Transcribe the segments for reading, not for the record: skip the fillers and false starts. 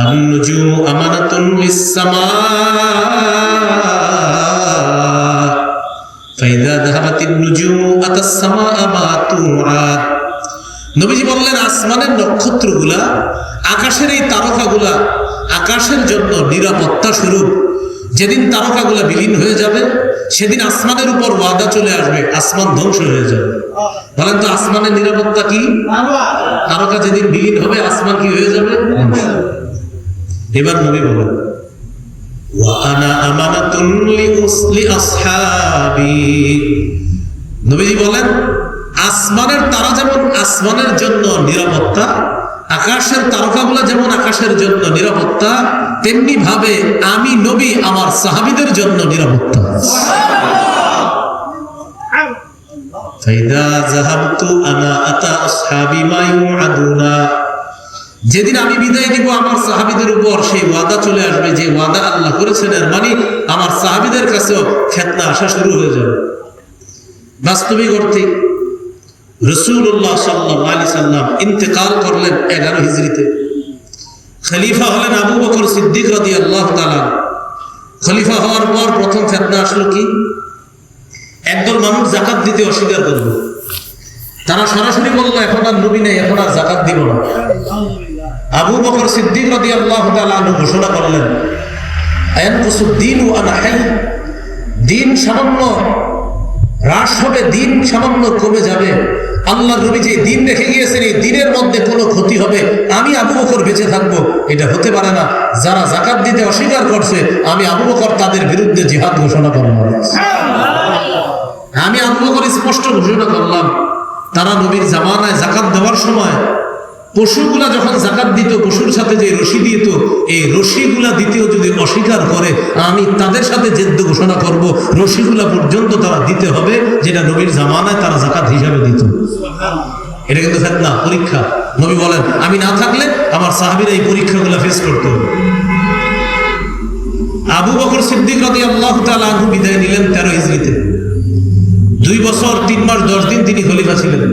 আন-নুজুমু আমানাতুন লিস-সামা ফাইযা যাহাবাতিন-নুজুমু আতাস-সামা মা তুআদ। নবীজি বললেন, আসমানের নক্ষত্রগুলা, আকাশের এই তারকাগুলা আকাশের জন্য নিরাপত্তা স্বরূপ। যেদিন তারকাগুলা বিলীন হয়ে যাবে সেদিন আসমানের উপর ওয়াদা চলে আসবে, আসমান ধ্বংস হয়ে যাবে। বলেন তো আসমানের নিরাপত্তা কি? তারকা যেদিন বিলীন হবে আসমান কি হয়ে যাবে? এবার নবী বলেন, ওয়া আনা আমানাতুন লিআসহাবি। নবীজি বলেন, আসমানের তারা যেমন আসমানের জন্য নিরাপত্তা, আকাশের তারকাগুলা যেমন আকাশের জন্য নিরাপত্তা, তেমনি ভাবে আমি নবী আমার সাহাবীদের জন্য নিরাপত্তা। ফাইদা যাহাবতু আনা আতা আসহাবি মা ইউআদুনা। যেদিন আমি বিদায় নিব আমার সাহাবীদের উপর সেই ওয়াদা চলে আসবে, যে ওয়াদা আল্লাহ করেছেন, এর মানে আমার সাহাবীদের কাছেও ফিতনা আসা শুরু হয়ে যাবে। বাস্তবিক অর্থে রাসূলুল্লাহ সাল্লাল্লাহু আলাইহি সাল্লাম ইন্তেকাল করলেন 11 হিজরিতে। খলিফা হলেন আবু বকর সিদ্দিক রাদিয়াল্লাহু তাআলা। খলিফা হওয়ার পর প্রথম ফিতনা আসলো কি? একদল মানুষ যাকাত দিতে অস্বীকার করলো। তারা সরাসরি বলল, এখন আর নবী নেই, এখন আর যাকাত দিব না। আবু বকর সিদ্দিক রাদিয়াল্লাহু তাআলা ঘোষণা করলেন, আয়ানকুসুদ্দীনু আন হাই। দিন সামান্য হ্রাস হবে, দিন সামান্য কমে যাবে। আল্লাহর নবী যে দিন রেখে গিয়েছেন, এই দিনের মধ্যে কোনো ক্ষতি হবে, আমি আবু বকর বেঁচে থাকবো, এটা হতে পারে না। যারা যাকাত দিতে অস্বীকার করছে, আমি আবু বকর তাদের বিরুদ্ধে জিহাদ ঘোষণা করলাম। আমি আবু বকর স্পষ্ট ঘোষণা করলাম, তারা নবীর জামানায় যাকাত দেওয়ার সময় পশুগুলা যখন যাকাত দিত, পশুর সাথে যে রশি দিত, এই রশিগুলা দিতেও যদি অস্বীকার করে, আমি তাদের সাথে জেদ্দ ঘোষণা করব, রশিগুলা পর্যন্ত তারা দিতে হবে, যেটা নবীর জামানায় তারা যাকাত হিসাবে দিত। এটা কিন্তু ফিতনা, পরীক্ষা। নবী বলেন, আমি না থাকলে আমার সাহাবীরা এই পরীক্ষাগুলো ফেস করতে হবে। আবু বকর সিদ্দিক রাদিয়াল্লাহু তাআলা আনহু বিদায় নিলেন 13 হিজরিতে। 2 বছর 3 মাস 10 দিন তিনি খলিফা ছিলেন।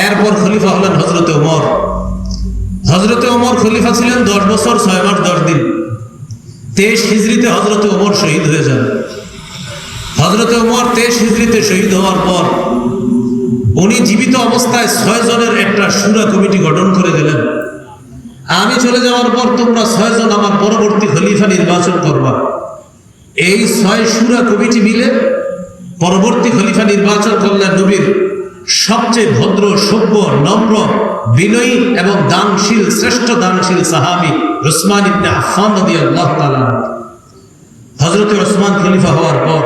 এরপর খলিফা হলেন হযরতে ওমর। হযরতে ওমর খলিফা ছিলেন 10 বছর 6 মাস 10 দিন। 23 হিজরিতে হযরতে ওমর শহীদ হয়ে যান। হযরতে ওমর 23 হিজরিতে শহীদ হওয়ার পর উনি জীবিত অবস্থায় 6 জনের একটা শুরা কমিটি গঠন করে দিলেন। আমি চলে যাওয়ার পর তোমরা 6 জন আমার পরবর্তী খলিফা নির্বাচন করবা। এই 6 শুরা কমিটি মিলে পরবর্তী খলিফা নির্বাচন করলেন নবীর সবচেয়ে ভদ্র, সভ্য, নম্র, বিনয়ী এবং দানশীল, শ্রেষ্ঠ দানশীল সাহাবী উসমান ইবনে আফফান রাদিয়াল্লাহু তাআলা। হযরত উসমান খলিফা হওয়ার পর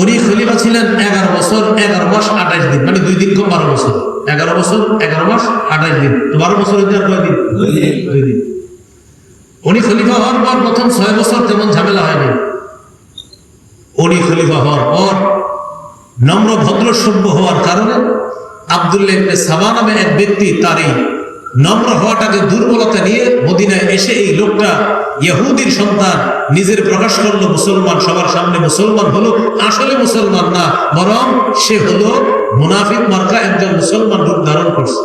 উনি খলিফা ছিলেন 11 বছর 11 মাস 28 দিন, মানে 2 দিন কম 12 বছর। 11 বছর 11 মাস 28 দিন, তো 12 বছর হইতে আর কয় দিন? 2 দিন। উনি খলিফা হওয়ার পর প্রথম 6 বছর তেমন ঝামেলা হয়নি। উনি খলিফা হওয়ার পর নম্র, ভদ্র, সভ্য হওয়ার কারণে আব্দুল্লাহ ইবনে সাবা নামে এক ব্যক্তি তার এই নম্র হওয়াটাকে দুর্বলতা নিয়ে মদিনায় এসে এই লোকটা ইহুদির সন্তান নিজের প্রকাশ করলো, মুসলমান, সবার সামনে মুসলমান হলো। আসলে মুসলমান না, বরং সে হলো মুনাফিক মার্কা একজন মুসলমান রূপ ধারণ করছে।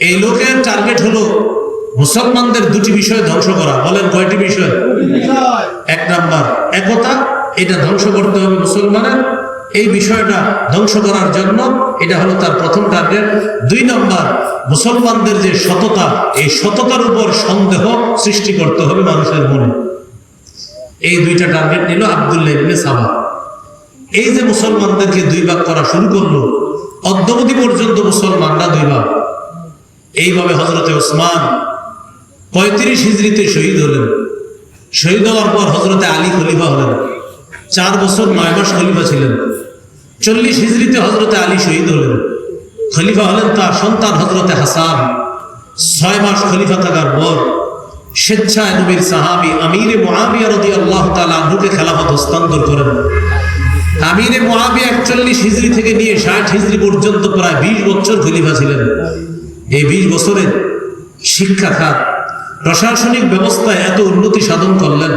এই লোকের টার্গেট হলো মুসলমানদের 2টি বিষয় ধ্বংস করা। বলেন কয়টি বিষয়? 1 নাম্বার একতা, এটা ধ্বংস করতে হবে মুসলমানের। এই বিষয়টা ধ্বংস করার জন্য এটা হলো তার প্রথম টার্গেট। 2 নম্বর, মুসলমানদের যে সততা, এই সততার উপর সন্দেহ সৃষ্টি করতে হবে মানুষের মনে। এই 2টা টার্গেট নিল আব্দুল্লাহ ইবনে সাবা। এই যে মুসলমানদেরকে 2 ভাগ করা শুরু করলো, অদ্যাবধি পর্যন্ত মুসলমানরা 2 ভাগ। এইভাবে হযরতে ওসমান 35 হিজরিতে শহীদ হলেন। শহীদ হওয়ার পর হযরতে আলী খলিফা হলেন। 4 বছর 9 মাস খলিফা ছিলেন। 40 হিজরিতে হযরতে আলী শহীদ হলেন। খলিফা হলেন তার সন্তান হযরতে হাসান। 6 মাস খলিফা থাকার পর স্বেচ্ছায় নবীর সাহাবী আমিরে মুআবিয়া রাদিয়াল্লাহু তাআলা আনহুকে খেলাফত হস্তান্তর করেন। আমিরে মুআবিয়া 41 হিজরি থেকে নিয়ে 60 হিজরি পর্যন্ত প্রায় 20 বছর খলিফা ছিলেন। এই 20 বছরের শিক্ষা খাত, প্রশাসনিক ব্যবস্থায় এত উন্নতি সাধন করলেন,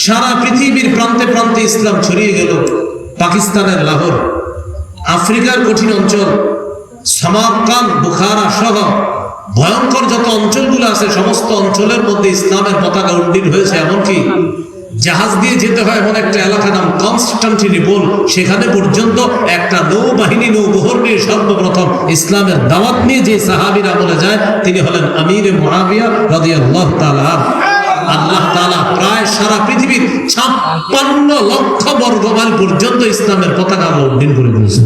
সারা পৃথিবীর প্রান্তে প্রান্তে ইসলাম ছড়িয়ে গেল। পাকিস্তানের লাহোর, আফ্রিকার কঠিন অঞ্চল, সামারকান্দ, বুখারা সহ ভয়ঙ্কর যত অঞ্চলগুলো আছে সমস্ত অঞ্চলের মধ্যে ইসলামের পতাকা উড্ডীন হয়েছে। এমনকি জাহাজ দিয়ে যেতে হয় এমন একটা এলাকা নাম কনস্টান্টিনোপল, সেখানে পর্যন্ত একটা নৌবাহিনী নৌবহর নিয়ে সর্বপ্রথম ইসলামের দাওয়াত নিয়ে যে সাহাবীর আমলে যায় তিনি হলেন আমিরে মুআবিয়া রাদিয়াল্লাহু তাআলা। আল্লাহ তাআলা প্রায় সারা পৃথিবীর 56 লক্ষ বর্গ মাইল পর্যন্ত ইসলামের পতাকা উড্ডীন করে দিয়েছেন।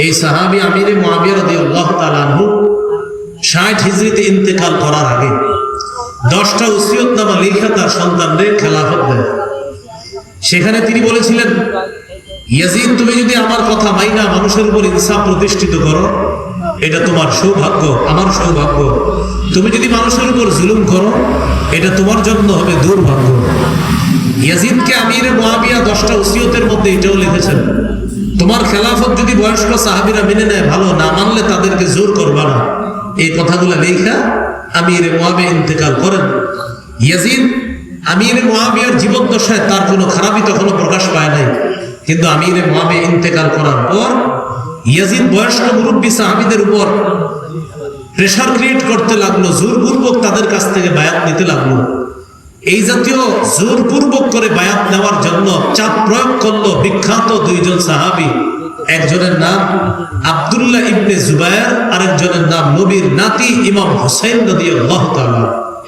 এই সাহাবী আমিরে মুআবিয়া রাদিয়াল্লাহু তাআলা আনহু 60 হিজরিতে ইন্তেকাল করার আগে 10টা ওসিয়তনামা লেখা তার সন্তানদের খেলাফত দেয়। সেখানে তিনি বলেছিলেন, ইয়াজিদ, তুমি যদি আমার কথা মাইনা মানুষের উপর ইনসাফ প্রতিষ্ঠিত করো, এটা তোমার সৌভাগ্য, আমার সৌভাগ্য। তুমি যদি মানুষের উপর জুলুম করো, এটা তোমার জন্য হবে দুর্ভাগ্য। ইয়াজিদকে আমিরে মুআবিয়া 10টা ওসিয়তের মধ্যে এটাও লিখেছেন, তোমার খেলাফত যদি বয়স্ক সাহাবীরা মেনে নেয় ভালো, না মানলে তাদেরকে জোর করবা না। এই কথাগুলো লেখা আমিরে মুআবিয়া ইন্তেকাল করেন। ইয়াজিদ আমিরে মুআবিয়ার জীবদ্দশায় তার কোনো খারাপই তখনও প্রকাশ পায় নাই, কিন্তু আমিরে মুআবিয়া ইন্তেকাল করার পর ইয়াজিদ বয়স্ক মুরব্বী সাহাবীদের উপর প্রেশার ক্রিয়েট করতে লাগলো, জোরপূর্বক তাদের কাছ থেকে বায়াত নিতে লাগলো। এই জাতীয় জোরপূর্বক করে বায়াত নেওয়ার জন্য চাপ প্রয়োগ করলো বিখ্যাত দুইজন সাহাবী। একজনের নাম আব্দুল্লাহ ইবনে জুবায়ের, আরেকজনের নাম নবীর নাতি ইমাম হুসাইন রাদিয়াল্লাহু তাআলা।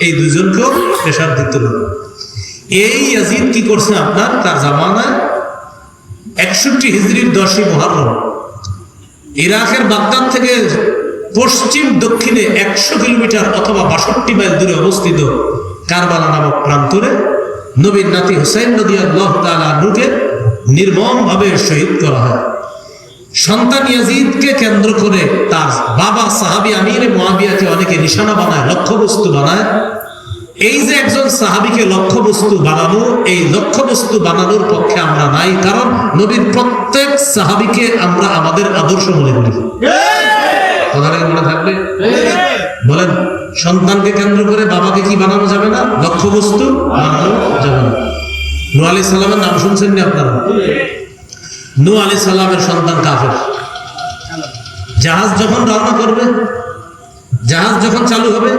এই দুইজনকেও প্রেশার দিতে লাগলো। এই ইয়াজিদ কি করছে, আপনার তার জামানায় 61 হিজরির 10ই মুহররম ইরাকের বাগদাদ থেকে পশ্চিম দক্ষিণে 100 কিলোমিটার অথবা 62 মাইল দূরে অবস্থিত কারবালা নামক প্রান্তরে নবীর নাতি হুসাইন রাদিয়াল্লাহু তাআলা আনহুকে নির্মমভাবে শহীদ করা হয়। সন্তান ইয়াজিদকে কেন্দ্র করে তার বাবা সাহাবী আমিরে মুআবিয়াকে অনেকে নিশানা বানায়, লক্ষ্যবস্তু বানায়। এই যে একজন সাহাবীকে লক্ষ্যবস্তু বানানো, এই লক্ষ্যবস্তু বানানোর পক্ষে আমরা নাই, কারণ নবীর প্রত্যেক সাহাবীকে আমরা আমাদের আদর্শ মনে করি। কথাটা মনে থাকবে? বলেন, সন্তানকে কেন্দ্র করে বাবাকে কি বানানো যাবে না? লক্ষ্যবস্তু বানানো যাবে না। নূহ আলাইহিস সালামের নাম শুনছেন না আপনারা? নূহ আলাইহিস সালামের সন্তান কাফের। জাহাজ যখন রওনা করবে, জাহাজ যখন চালু হবে,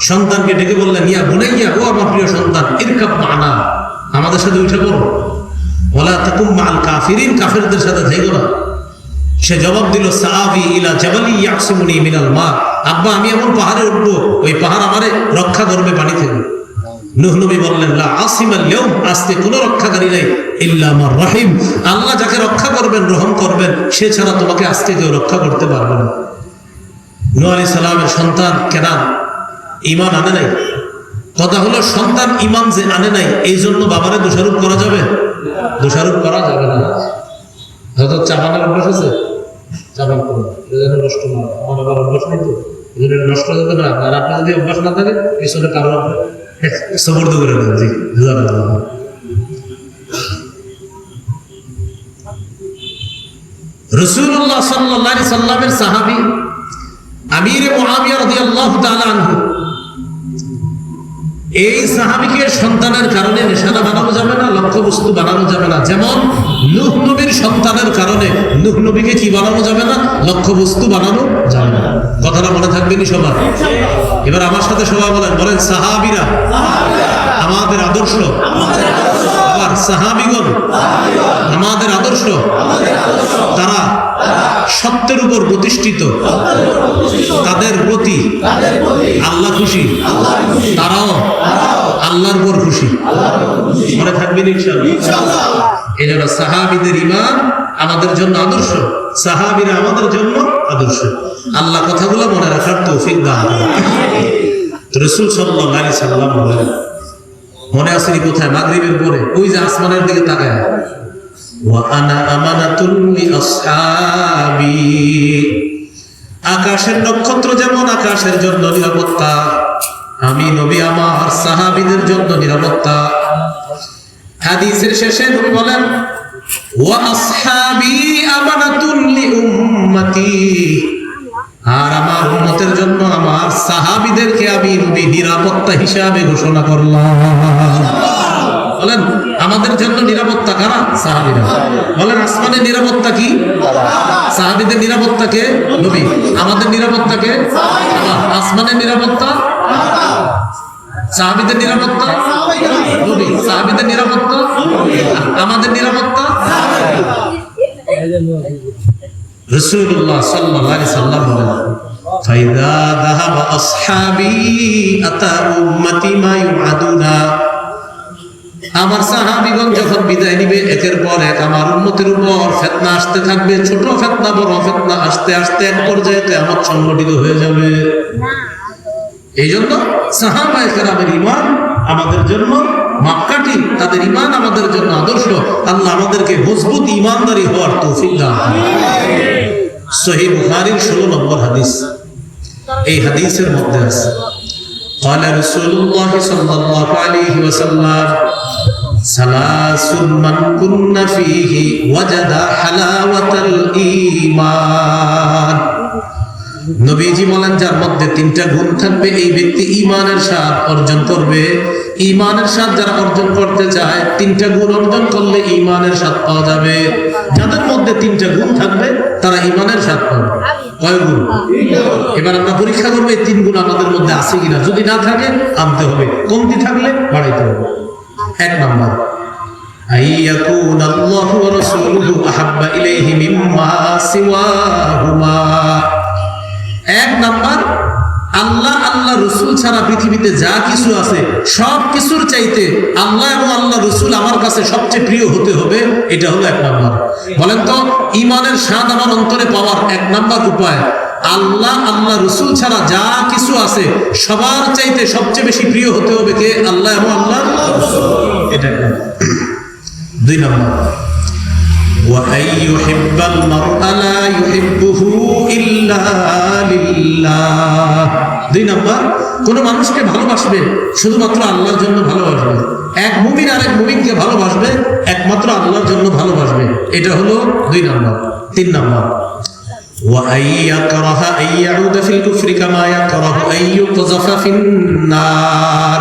সন্তানকে ডেকে বললেন, ইয়া বুনাইয়া, ও আমার প্রিয় সন্তান, ইরকাব মা'না, আমাদের সাথে উঠে পড়ো। ওয়ালা তাকুম মা'আল কাফিরিন, কাফেরদের সাথে থেকো না। সে জবাব দিল, সাআবি ইলা জাবালি ইয়াসিমুনি মিনাল মা, আব্বা আমি এমন পাহাড়ে উঠবো, ওই পাহাড় আমারে রক্ষা করবে পানি থেকে। নূহ নবী বললেন, লা আসিমাল ইয়াউম, আজকে কোনো রক্ষাকারী নাই, ইল্লা মার রাহিম, আল্লাহ যাকে রক্ষা করবেন, রহম করবেন, সে ছাড়া তোমাকে আজকে কেউ রক্ষা করতে পারবে না। নূহ আলাইহিস সালামের সন্তান কেনান ঈমান আনে নাই। কথা হলো, সন্তান ঈমান যে আনে নাই, এই জন্য বাবারে দোষারোপ করা যাবে? দোষারোপ করা যাবে না। হয়তো চাপানোর অভ্যাস আছে, চাপান করুন, নষ্ট না, আমার আবার অভ্যাস নেই তো, নষ্ট হয়ে যাবে না। আর আপনার যদি অভ্যাস না থাকে, পিছনে কারো সবর্দ করে দেন। জি, রাসূলুল্লাহ সাল্লাল্লাহু আলাইহি সাল্লামের সাহাবী আমিরে মুআবিয়া রাদিয়াল্লাহু তাআলা আনহু, এই সাহাবীকে সন্তানের কারণে নিশানা বানানো যাবে না, লক্ষ্যবস্তু বানানো যাবে না। যেমন নূহ নবীর সন্তানের কারণে নূহ নবীকে কি বানানো যাবে না? লক্ষ্যবস্তু বানানো যাবে না। কথাটা মনে থাকবেনি সবার? এবার আমার সাথে সবাই বলেন, বলেন সাহাবীরা আমাদের আদর্শ, আবার সাহাবীগণ আমাদের আদর্শ। তারা সত্যের উপর প্রতিষ্ঠিত, তাদের প্রতি আল্লাহ খুশি, তারাও আল্লাহর উপর খুশি। মনে থাকবেন ইনশাআল্লাহ। এই জন্য সাহাবীদের ঈমান আমাদের জন্য আদর্শ, সাহাবীরা আমাদের জন্য আদর্শ। আল্লাহ কথাগুলো মনে রাখার তৌফিক দান করুন। রাসূল সাল্লাল্লাহু আলাইহি সাল্লাম বলেন, মনে আছে কোথায়? মাগরিবের পরে ওই যে আসমানের দিকে তাকায়, ওয়া আনা আমানাতুল লি আসহাবি, আকাশের নক্ষত্র যেমন আকাশের জন্য নিরাপত্তা, আমি নবী আমার সাহাবীদের জন্য নিরাপত্তা। হাদিসের শেষে নবী বলেন, ওয়া আসহাবি আমানাতুল লি উম্মতি, আর আমার উম্মতের জন্য আমার সাহাবীদেরকে আমি নবী নিরাপত্তা হিসাবে ঘোষণা করলাম। বলেন আমাদের জন্য নিরাপত্তা কারা? সাহাবীরা। বলেন আসমানের নিরাপত্তা কি? সাহাবীদের নিরাপত্তা কে? নবী। আমাদের নিরাপত্তা কে? আসমানের নিরাপত্তা সাহাবীদের নিরাপত্তা নবী। সাহাবীদের নিরাপত্তা আমাদের নিরাপত্তা রাসূলুল্লাহ সাল্লাল্লাহু আলাইহি সাল্লাম বলেন ফাইদা যাহাবা আসহাবী আতা উম্মতি মা ইউআদুনা, আমার সাহাবীগণ যখন বিদায় নিবে একের পর এক আমার উম্মতের উপর ফিতনা আসতে থাকবে, ছোট ফিতনা বড় ফিতনা আসতে আসতে এক পর্যায়ে কিয়ামত সংঘটিত হয়ে যাবে। এই জন্য সাহাবায়ে কেরামের ঈমান আমাদের জন্য মাপকাঠি, তাদের ঈমান আমাদের জন্য আদর্শ। আল্লাহ আমাদেরকে মজবুত ঈমানদারি হওয়ার তৌফিক দান করুন। সহিহ বুখারীর 16 নম্বর হাদিস, এই হাদিসের মধ্যে আছে قال رسول الله صلى الله عليه وسلم ثلاث من كن فيه وجد حلاوة الإيمان। নবীজি বলেন যার মধ্যে তিনটা গুণ থাকবে এই ব্যক্তি ঈমানের স্বাদ অর্জন করবে। ঈমানের স্বাদ যারা অর্জন করতে চায় তিনটা গুণ অর্জন করলে ঈমানের স্বাদ পাওয়া যাবে। যাদের মধ্যে তিনটা গুণ থাকবে তারা ঈমানের স্বাদ পাবে। কয় গুণ? এবার আমরা পরীক্ষা করবো এই তিন গুণ আমাদের মধ্যে আছে কিনা। যদি না থাকে আনতে হবে, কমতি থাকলে বাড়াইতে হবে। এক নাম্বার আইয়াকুন আল্লাহু ওয়া রাসূলুহু আহাব্বা ইলাইহি মিম্মা সিওয়াহুমা। এক নাম্বার আল্লাহ আল্লাহ রসুল ছাড়া পৃথিবীতে যা কিছু আছে সব কিছুর চাইতে আল্লাহ এবং আল্লাহ রসুল আমার কাছে সবচেয়ে প্রিয় হতে হবে। এটা হলো এক নাম্বার। বলেন তো ঈমানের স্বাদ আমার অন্তরে পাওয়ার এক নাম্বার উপায় আল্লাহ আল্লাহ রসুল ছাড়া যা কিছু আছে সবার চাইতে সবচেয়ে বেশি প্রিয় হতে হবে কে? আল্লাহ এবং আল্লাহ রসুল। এটা দুই নাম্বার وأن يحب المرء لا يحبه إلا لله। দুই নাম্বার কোন মানুষকে ভালোবাসবে শুধুমাত্র আল্লাহর জন্য ভালোবাসবে। এক মুমিন আরেক মুমিনকে ভালোবাসবে একমাত্র আল্লাহর জন্য ভালোবাসবে। এটা হলো দুই নাম্বার। তিন নাম্বার وأن يكره أن يعود في الكفر كما يكره أن يقذف في النار।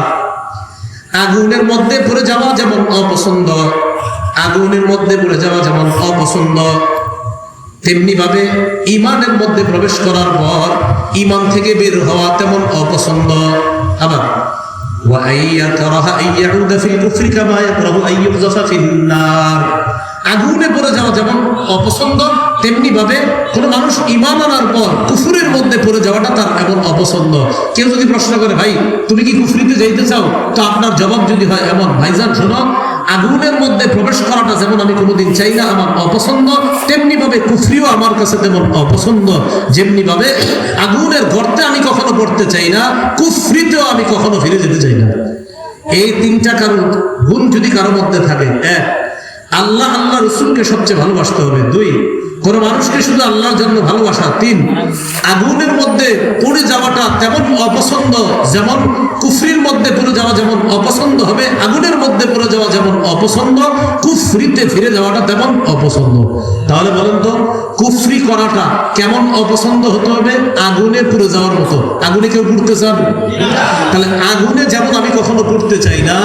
আগুনের মধ্যে পড়ে যাওয়া যেমন অপছন্দ, আগুনের মধ্যে পড়ে যাওয়া যেমন অপছন্দ, তেমনি ভাবে ঈমানের মধ্যে প্রবেশ করার পর ঈমান থেকে বের হওয়া তেমন অপছন্দ। আবার আগুনে পড়ে যাওয়া যেমন অপছন্দ তেমনি ভাবে কোন মানুষ ঈমান আনার পর কুফরের মধ্যে পড়ে যাওয়াটা তার এমন অপছন্দ। কেউ যদি প্রশ্ন করে ভাই তুমি কি কুফরিতে যাইতে চাও, তো আপনার জবাব যদি হয় এমন, ভাইজান শোনো, আগুনের মধ্যে প্রবেশ করাটা যেমন আমি কোনোদিন চাই না, আমার অপছন্দ, তেমনি ভাবে কুফরিও আমার কাছে তেমন অপছন্দ। যেমনি ভাবে আগুনের গর্তে আমি কখনো পড়তে চাই না, কুফরিতেও আমি কখনো ফিরে যেতে চাই না। এই তিনটা কারণ গুণ যদি কারো মধ্যে থাকে, এক আল্লাহ আল্লাহ রসুলকে সবচেয়ে ভালোবাসতে হবে। দুই কোন মানুষকে শুধু আল্লাহর জন্য ভালোবাসা। তিন আগুনের মধ্যে পড়ে যাওয়াটা তেমন অপছন্দ যেমন কুফরির মধ্যে পড়ে যাওয়া যেমন অপছন্দ হবে, আগুনের মধ্যে পড়ে যাওয়া যেমন অপছন্দ, কুফরিতে ফিরে যাওয়াটা তেমন অপছন্দ। তাহলে বলেন তো কুফরি করাটা কেমন অপছন্দ হতে হবে? আগুনে পুড়ে যাওয়ার মতো। আগুনে কেউ পুড়তে চান? তাহলে আগুনে যেমন আমি কখনো পুড়তে চাই না,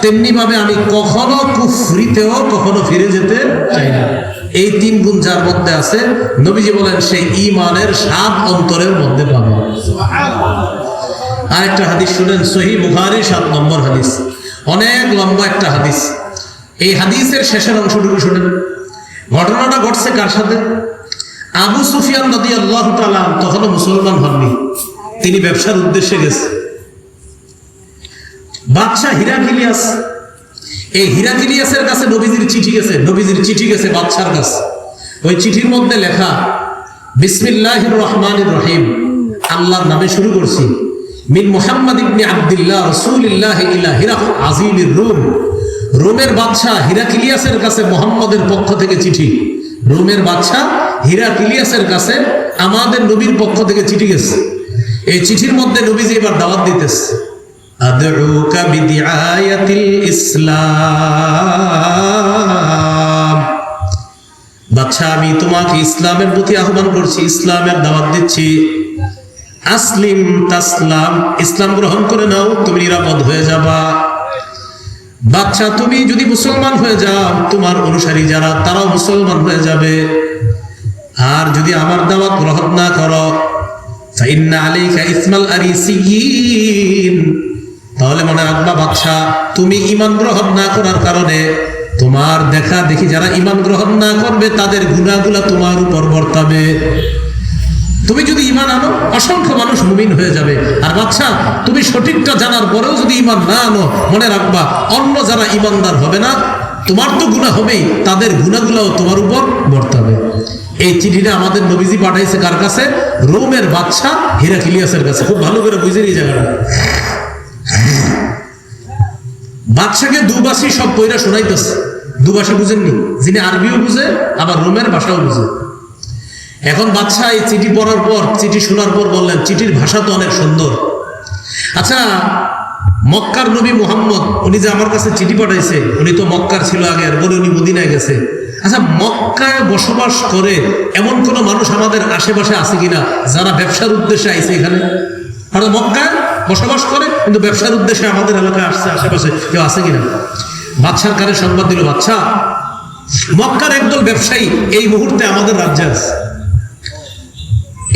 তেমনি ভাবে আমি কখনো কুফরিতেও কখনো ফিরে যেতে চাই না। এই তিন গুণ যার মধ্যে আছে নবীজি বলেন সেই ঈমানের স্বাদ অন্তরের মধ্যে পাবে। আরেকটা হাদিস শুনেন, সহিহ বুখারীর 7 নম্বর হাদিস, অনেক লম্বা একটা হাদিস। এই হাদিসের শেষের অংশটুকু শুনেন। ঘটনাটা ঘটছে কার সাথে? আবু সুফিয়ান রাদিয়াল্লাহু তাআলা তখনও মুসলমান হননি, তিনি ব্যবসার উদ্দেশ্যে গেছে। বাদশাহ হিরাক্লিয়াস, এই হিরাক্লিয়াসের কাছে নবীজির চিঠি গেছে, নবীজির চিঠি গেছে বাদশার কাছে। ওই চিঠির মধ্যে লেখা বিসমিল্লাহির রহমানির রহিম, আল্লাহর নামে শুরু করছি। মিন মুহাম্মদ ইবনে আব্দুল্লাহ রাসূলিল্লাহ ইলা হিরাক আজিমির রুম। রোমের বাদশাহ হিরাক্লিয়াসের কাছে মুহাম্মদের পক্ষ থেকে চিঠি। রোমের বাদশাহ হিরাক্লিয়াসের কাছে আমাদের নবীর পক্ষ থেকে চিঠি গেছে। এই চিঠির মধ্যে নবীজি এবার দাওয়াত দিতেছে, আদউকা বিদিআয়াতিল ইসলাম। বাদশাহ আমি তোমাকে ইসলামের প্রতি আহ্বান করছি, ইসলামের দাওয়াত দিচ্ছি। আসলিম তাসলাম, ইসলাম গ্রহণ করে নাও, তুমি নিরাপদ হয়ে যাবা। বাদশা তুমি যদি মুসলমান হয়ে যাও, তোমার অনুসারী যারা তারাও মুসলমান হয়ে যাবে। আর যদি আমার দাওয়াত গ্রহণ না করো, ফাইন্না আলাইকা ইসমাল আরিসিয়িন, তাহলে মনে রাখবা বাদশা, তুমি ঈমান গ্রহণ না করার কারণে তোমার দেখা দেখি যারা ঈমান গ্রহণ না করবে তাদের গুনাহগুলো তোমার উপর বর্তাবে। তুমি যদি ঈমান আনো, অসংখ্য মানুষ মুমিন হয়ে যাবে। আর বাদশা, তুমি সঠিকটা জানার পরেও যদি ঈমান না আনো, মনে রাখবা অন্য যারা ঈমানদার হবে না, তোমার তো গুনাহ হবেই, তাদের গুনাহগুলোও তোমার উপর বর্তাবে। এই চিঠিটা আমাদের নবীজি পাঠাইছে কার কাছে? রোমের বাদশা হিরাক্লিয়াসের কাছে। খুব ভালো করে বুঝে এই জায়গাটা। বাদশাকে দুভাষী সব পয়রা শোনাইতেছে। দুভাষী বুঝেননি, যিনি আরবিও বুঝে আবার রোমের ভাষাও বুঝে। এখন বাদশা এই চিঠি পড়ার পর, চিঠি শোনার পর বললেন, চিঠির ভাষা তো অনেক সুন্দর। আচ্ছা, মক্কার নবী মুহাম্মদ, উনি যে আমার কাছে চিঠি পাঠাইছে, উনি তো মক্কার ছিল আগে, আর বলে উনি মদিনায় গেছে। আচ্ছা, মক্কায় বসবাস করে এমন কোন মানুষ আমাদের আশেপাশে আছে কিনা যারা ব্যবসার উদ্দেশ্যে আইছে এখানে? আর মক্কায় বসবাস করে কিন্তু ব্যবসার উদ্দেশ্যে আমাদের এলাকায় আসছে, আশেপাশে কেউ আছে কিনা? বাদশার কানে সংবাদ দিল, বাদশা, মক্কার একদল ব্যবসায়ী এই মুহূর্তে আমাদের রাজ্যে আছে।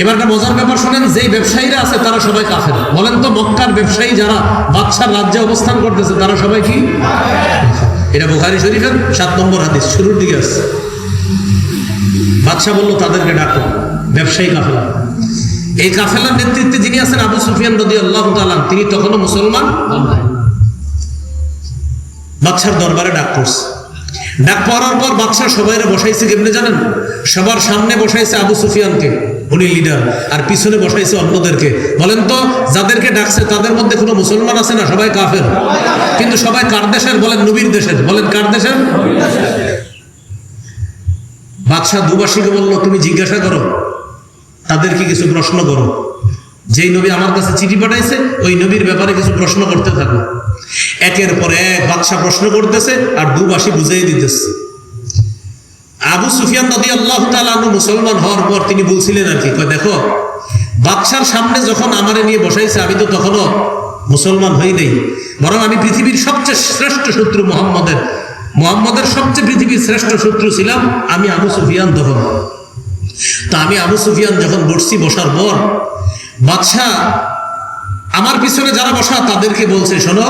এবার একটা মজার ব্যাপার শোনেন, যেই ব্যবসায়ীরা আছে তারা সবাই কাফের। বলেন তো, মক্কার ব্যবসায়ী যারা বাদশার রাজ্যে অবস্থান করতেছে তারা সবাই কি? এটা বুখারী শরীফের 7 নম্বর হাদিস, শুরুর দিকে আছে। বাদশা বলল, তাদেরকে ডাকো, ব্যবসায়ী কাফেলা। এই কাফেলার নেতৃত্বে যিনি আছেন আবু সুফিয়ান রাদিয়াল্লাহু তাআলা, তিনি তখনও মুসলমান হন নাই। বাদশার দরবারে ডাক পড়ছে। ডাক পড়ার পর বাদশা সবাইরে বসাইছে কেমনে জানেন? সবার সামনে বসাইছে আবু সুফিয়ানকে, উনি লিডার, আর পিছনে বসাইছে অন্যদেরকে। বলেন তো, যাদেরকে ডাকছে তাদের মধ্যে কোনো মুসলমান আছে না? সবাই কাফের। কিন্তু সবাই কার দেশের? বলেন নবীর দেশের। বলেন কার দেশের? বাদশা দুবাসীকে বলল, তুমি জিজ্ঞাসা করো, তাদেরকে কিছু প্রশ্ন করো। যেই নবী আমার কাছে চিঠি পাঠাইছে ওই নবীর ব্যাপারে কিছু প্রশ্ন করতে থাকো। একের পর এক বাদশা প্রশ্ন করতেছে আর দুবাসী বুঝিয়ে দিতেছে। আবু সুফিয়ান রাদিয়াল্লাহু তাআলা আনহু মুসলমান হওয়ার পর তিনি বলছিলেন আর কি, দেখো, বাদশার সামনে যখন আমারে নিয়ে বসাইছে আমি তো তখনও মুসলমান হই নাই, বরং আমি পৃথিবীর সবচেয়ে শ্রেষ্ঠ শত্রু মুহাম্মদের সবচেয়ে পৃথিবীর শ্রেষ্ঠ শত্রু ছিলাম আমি, আবু সুফিয়ান। তখন তা আমি আবু সুফিয়ান যখন বসছি, বসার পর বাদশা আমার পিছনে যারা বসা তাদেরকে বলছে, শোনো,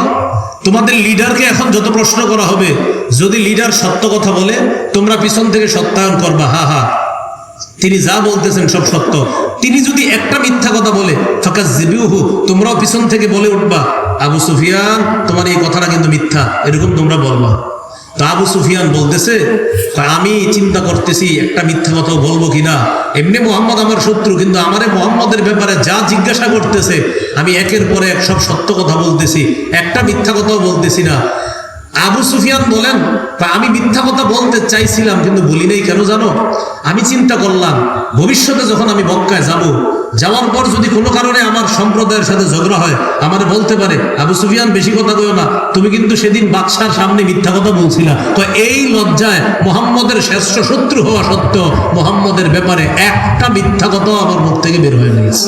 তোমাদের লিডারকে এখন যত প্রশ্ন করা হবে, যদি লিডার সত্য কথা বলে তোমরা পিছন থেকে সত্যায়ন করবা, হা হা, তিনি যা বলতেছেন সব সত্য। তিনি যদি একটা মিথ্যা কথা বলে, ফাকাযযিবুহু, তোমরাও পিছন থেকে বলে উঠবা, আবু সুফিয়ান তোমার এই কথাটা কিন্তু মিথ্যা, এরকম তোমরা বলবা। তো আবু সুফিয়ান বলতেছে, আমি চিন্তা করতেছি একটা মিথ্যা কথা বলবো কিনা। এমনি মুহাম্মদ আমার শত্রু, কিন্তু আমারে মুহাম্মদের ব্যাপারে যা জিজ্ঞাসা করতেছে আমি একের পরে এক সব সত্য কথা বলতেছি, একটা মিথ্যা কথাও বলতেছি না। আবু সুফিয়ান বলেন, আমি মিথ্যা কথা বলতে চাইছিলাম কিন্তু বলি নাই, কেন জানো? আমি চিন্তা করলাম ভবিষ্যতে যখন আমি মক্কায় যাব, যাওয়ার পর যদি কোনো কারণে আমার সম্প্রদায়ের সাথে ঝগড়া হয়, আমার বলতে পারে, আবু সুফিয়ান বেশি কথা কইও না, তুমি কিন্তু সেদিন বাদশার সামনে মিথ্যা কথা বলছিলা। তো এই লজ্জায় মুহাম্মদের শ্রেষ্ঠ শত্রু হওয়া সত্ত্বেও মুহাম্মদের ব্যাপারে একটা মিথ্যা কথাও আমার মুখ থেকে বের হয়ে গেছে।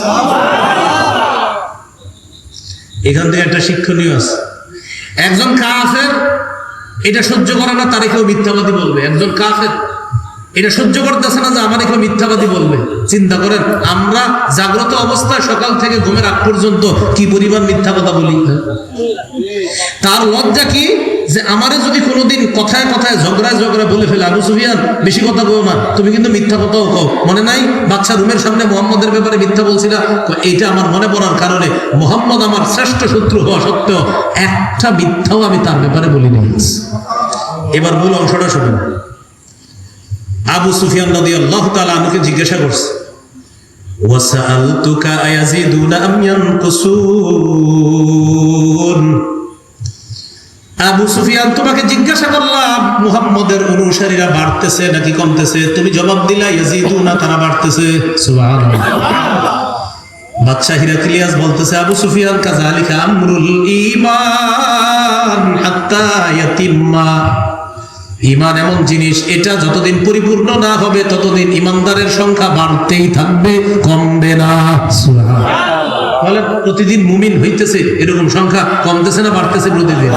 এখান থেকে একটা শিক্ষণীয় আছে, একজন কাফের এটা সহ্য করে না তারে কেউ মিথ্যাবাদী বলবে। একজন কাফের এটা সহ্য করতেছে না যে আমার কেউ মিথ্যাবাদী বলবে। চিন্তা করেন, আমরা জাগ্রত অবস্থায় সকাল থেকে ঘুমের আগ পর্যন্ত কি পরিমাণ মিথ্যা কথা বলি। তার লজ্জা কি যে আমারে যদি কোনোদিন কথায় কথায় ঝগড়ায় বলে ফেলে, আবু সুফিয়ান বেশি কথা কও না, তুমি কিন্তু মিথ্যা কথাও কও, মনে নাই বাদশা রুমের সামনে মুহাম্মদের ব্যাপারে মিথ্যা বলছিলা? এইটা আমার মনে পড়ার কারণে মুহাম্মদ আমার শ্রেষ্ঠ শত্রু হওয়া সত্ত্বেও একটা মিথ্যাও আমি তার ব্যাপারে বলি নাই। এবার মূল অংশটা শুনুন। আবু সুফিয়ান রাদিয়াল্লাহু তাআলা আনহুকে জিজ্ঞাসা করছে, ওয়াসাআলতুকা আয়াজিদুনা আম ইয়ানকুসুন। আবু সুফিয়ান, তোমাকে জিজ্ঞাসা করলাম মুহাম্মদের অনুসারীরা বাড়তেছে নাকি কমতেছে, তুমি জবাব দিলা ইয়াজিদুনা, তারা বাড়তেছে। সুবহানাল্লাহ। বাদশা হিরাক্লিয়াস বলতেছে, আবু সুফিয়ান, কাযালিকা আমরুল ঈমান হাত্তা ইয়াতিম্মা। ঈমান এমন জিনিস, এটা যতদিন পরিপূর্ণ না হবে ততদিন ঈমানদারের সংখ্যা বাড়তেই থাকবে, কমবে না। সুবহানাল্লাহ। বলেন প্রতিদিন মুমিন হইতেছে এরকম সংখ্যা কমতেছে না বাড়তেছে প্রতিদিন?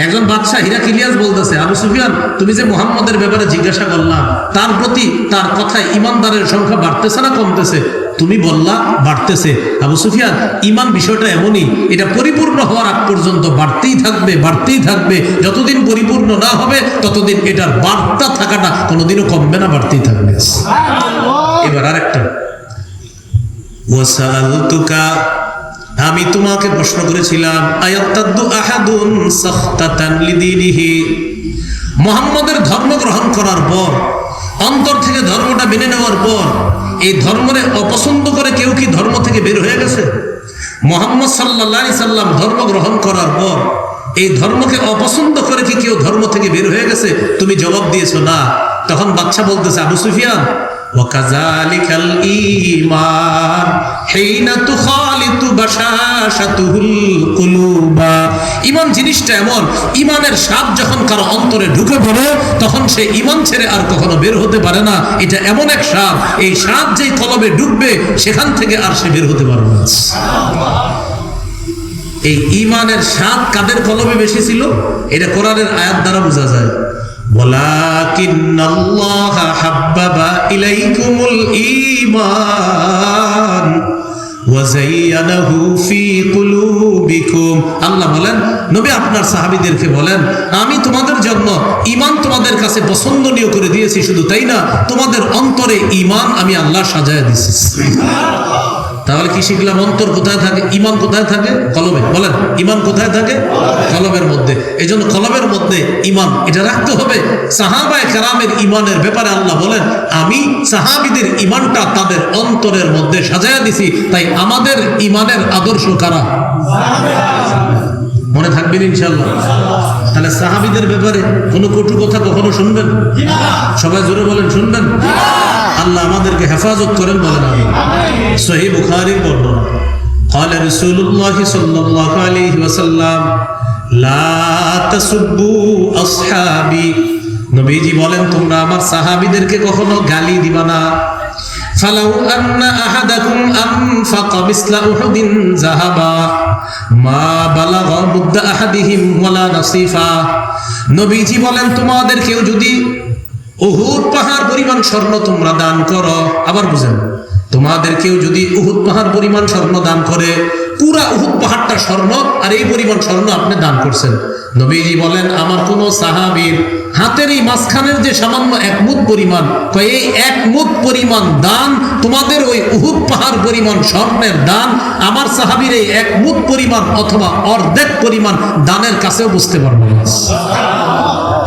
একজন বাদশাহ হিরাক্লিয়াস বলতেছে, আবু সুফিয়ান তুমি যে মুহাম্মদের ব্যাপারে জিজ্ঞাসা করলাম, তার প্রতি তার কথায় ইমানদারের সংখ্যা বাড়তেছে না কমতেছে? তুমি বললা বাড়তেছে। আবু সুফিয়ান, ইমান বিষয়টা এমনই, এটা পরিপূর্ণ হওয়ার আগ পর্যন্ত বাড়তেই থাকবে, বাড়তেই থাকবে। যতদিন পরিপূর্ণ না হবে ততদিন এটার বার্তা থাকাটা কোনোদিনও কমবে না, বাড়তেই থাকবে। এবার আরেকটা, ওয়াসালতুকা, আমি তোমাকে প্রশ্ন করেছিলাম, আয়াত্তাদু আহাদুন সাখতাতান লিদিনিহি, মুহাম্মদের ধর্ম গ্রহণ করার পর, অন্তর থেকে ধর্মটা মেনে নেওয়ার পর, এই ধর্মরে অপছন্দ করে কেউ কি ধর্ম থেকে বের হয়ে গেছে? মুহাম্মদ সাল্লাল্লাহু আলাইহি সাল্লাম ধর্ম গ্রহণ করার পর এই ধর্মকে অপছন্দ করে কি কেউ ধর্ম থেকে বের হয়ে গেছে? তুমি জবাব দিয়েছো না। তখন বাদশা বলতেছে, আবু সুফিয়ান, ওয়াকাযালিকাল ঈমান হিনা তুখালিতু বাশাশাতুল কুলুবা, ঈমান জিনিসটা এমন, ঈমানের স্বাদ যখন কারো অন্তরে ঢুকে পড়ে তখন সে ঈমান ছেড়ে আর কখনো বের হতে পারে না। এটা এমন এক স্বাদ, এই স্বাদ যেই কলবে ঢুকবে সেখান থেকে আর সে বের হতে পারবে না। এই ঈমানের স্বাদ কাদের কলবে বেশি ছিল? এটা কোরআনের আয়াত দ্বারা বোঝা যায়। ওয়ালাকিন্নাল্লাহা হাব্বাবা ইলাইকুমুল ঈমান ওয়া যায়্যানাহু ফী কুলুবিকুম, আল্লাহ বলেন নবী আপনার সাহাবীদেরকে বলেন, আমি তোমাদের জন্য ঈমান তোমাদের কাছে পছন্দনীয় করে দিয়েছি, শুধু তাই না, তোমাদের অন্তরে ঈমান আমি আল্লাহ সাজায় দিয়েছি। তাহলে কি শিখলাম? অন্তর কোথায় থাকে? ঈমান কোথায় থাকে? কলবে। বলেন ঈমান কোথায় থাকে? কলবের মধ্যে। এই জন্য কলবের মধ্যে ঈমান এটা রাখতে হবে। সাহাবায়ে কেরামের ঈমানের ব্যাপারে আল্লাহ বলেন, আমি সাহাবীদের ঈমানটা তাদের অন্তরের মধ্যে সাজায়া দিছি। তাই আমাদের ঈমানের আদর্শ কারা? মনে থাকবেন ইনশাআল্লাহ। তাহলে সাহাবীদের ব্যাপারে কোনো কটু কথা কখনো শুনবেন? সবাই জোরে বলেন, শুনবেন? আল্লাহ আমাদেরকে হেফাজত করেন, বলেন আমিন। সহিহ বুখারীর বর্ণনা, قال رسول الله صلى الله عليه وسلم لا تسبوا اصحابي, নবীজি বলেন তোমরা আমার সাহাবীদেরকে কখনো গালি দিবা না। ফালাউ আন্না আহাদাকুম আনফাকা মিসলা উহুদিন যাহাবা মা বালাগা মুদ্দা আহাদিহিম ওয়ালা নাসিফা, নবীজি বলেন তোমাদের কেউ যদি উহুদ পাহাড় পরিমাণ স্বর্ণ তোমরা দান করো, আবার বুঝেন, তোমাদের কেউ যদি উহুদ পাহাড় পরিমাণ স্বর্ণ দান করে, পুরা উহুদ পাহাড়টা স্বর্ণ আর এই পরিমাণ স্বর্ণ আপনি দান করছেন, নবীজি বলেন আমার কোন সাহাবীর হাতের এই মাঝখানের যে সামান্য এক মুদ পরিমাণ, এই এক মুদ পরিমাণ দান তোমাদের ওই উহুদ পাহাড় পরিমাণ স্বর্ণের দান আমার সাহাবীর এই এক মুদ পরিমাণ অথবা অর্ধেক পরিমাণ দানের কাছেও বুঝতে পারবো না।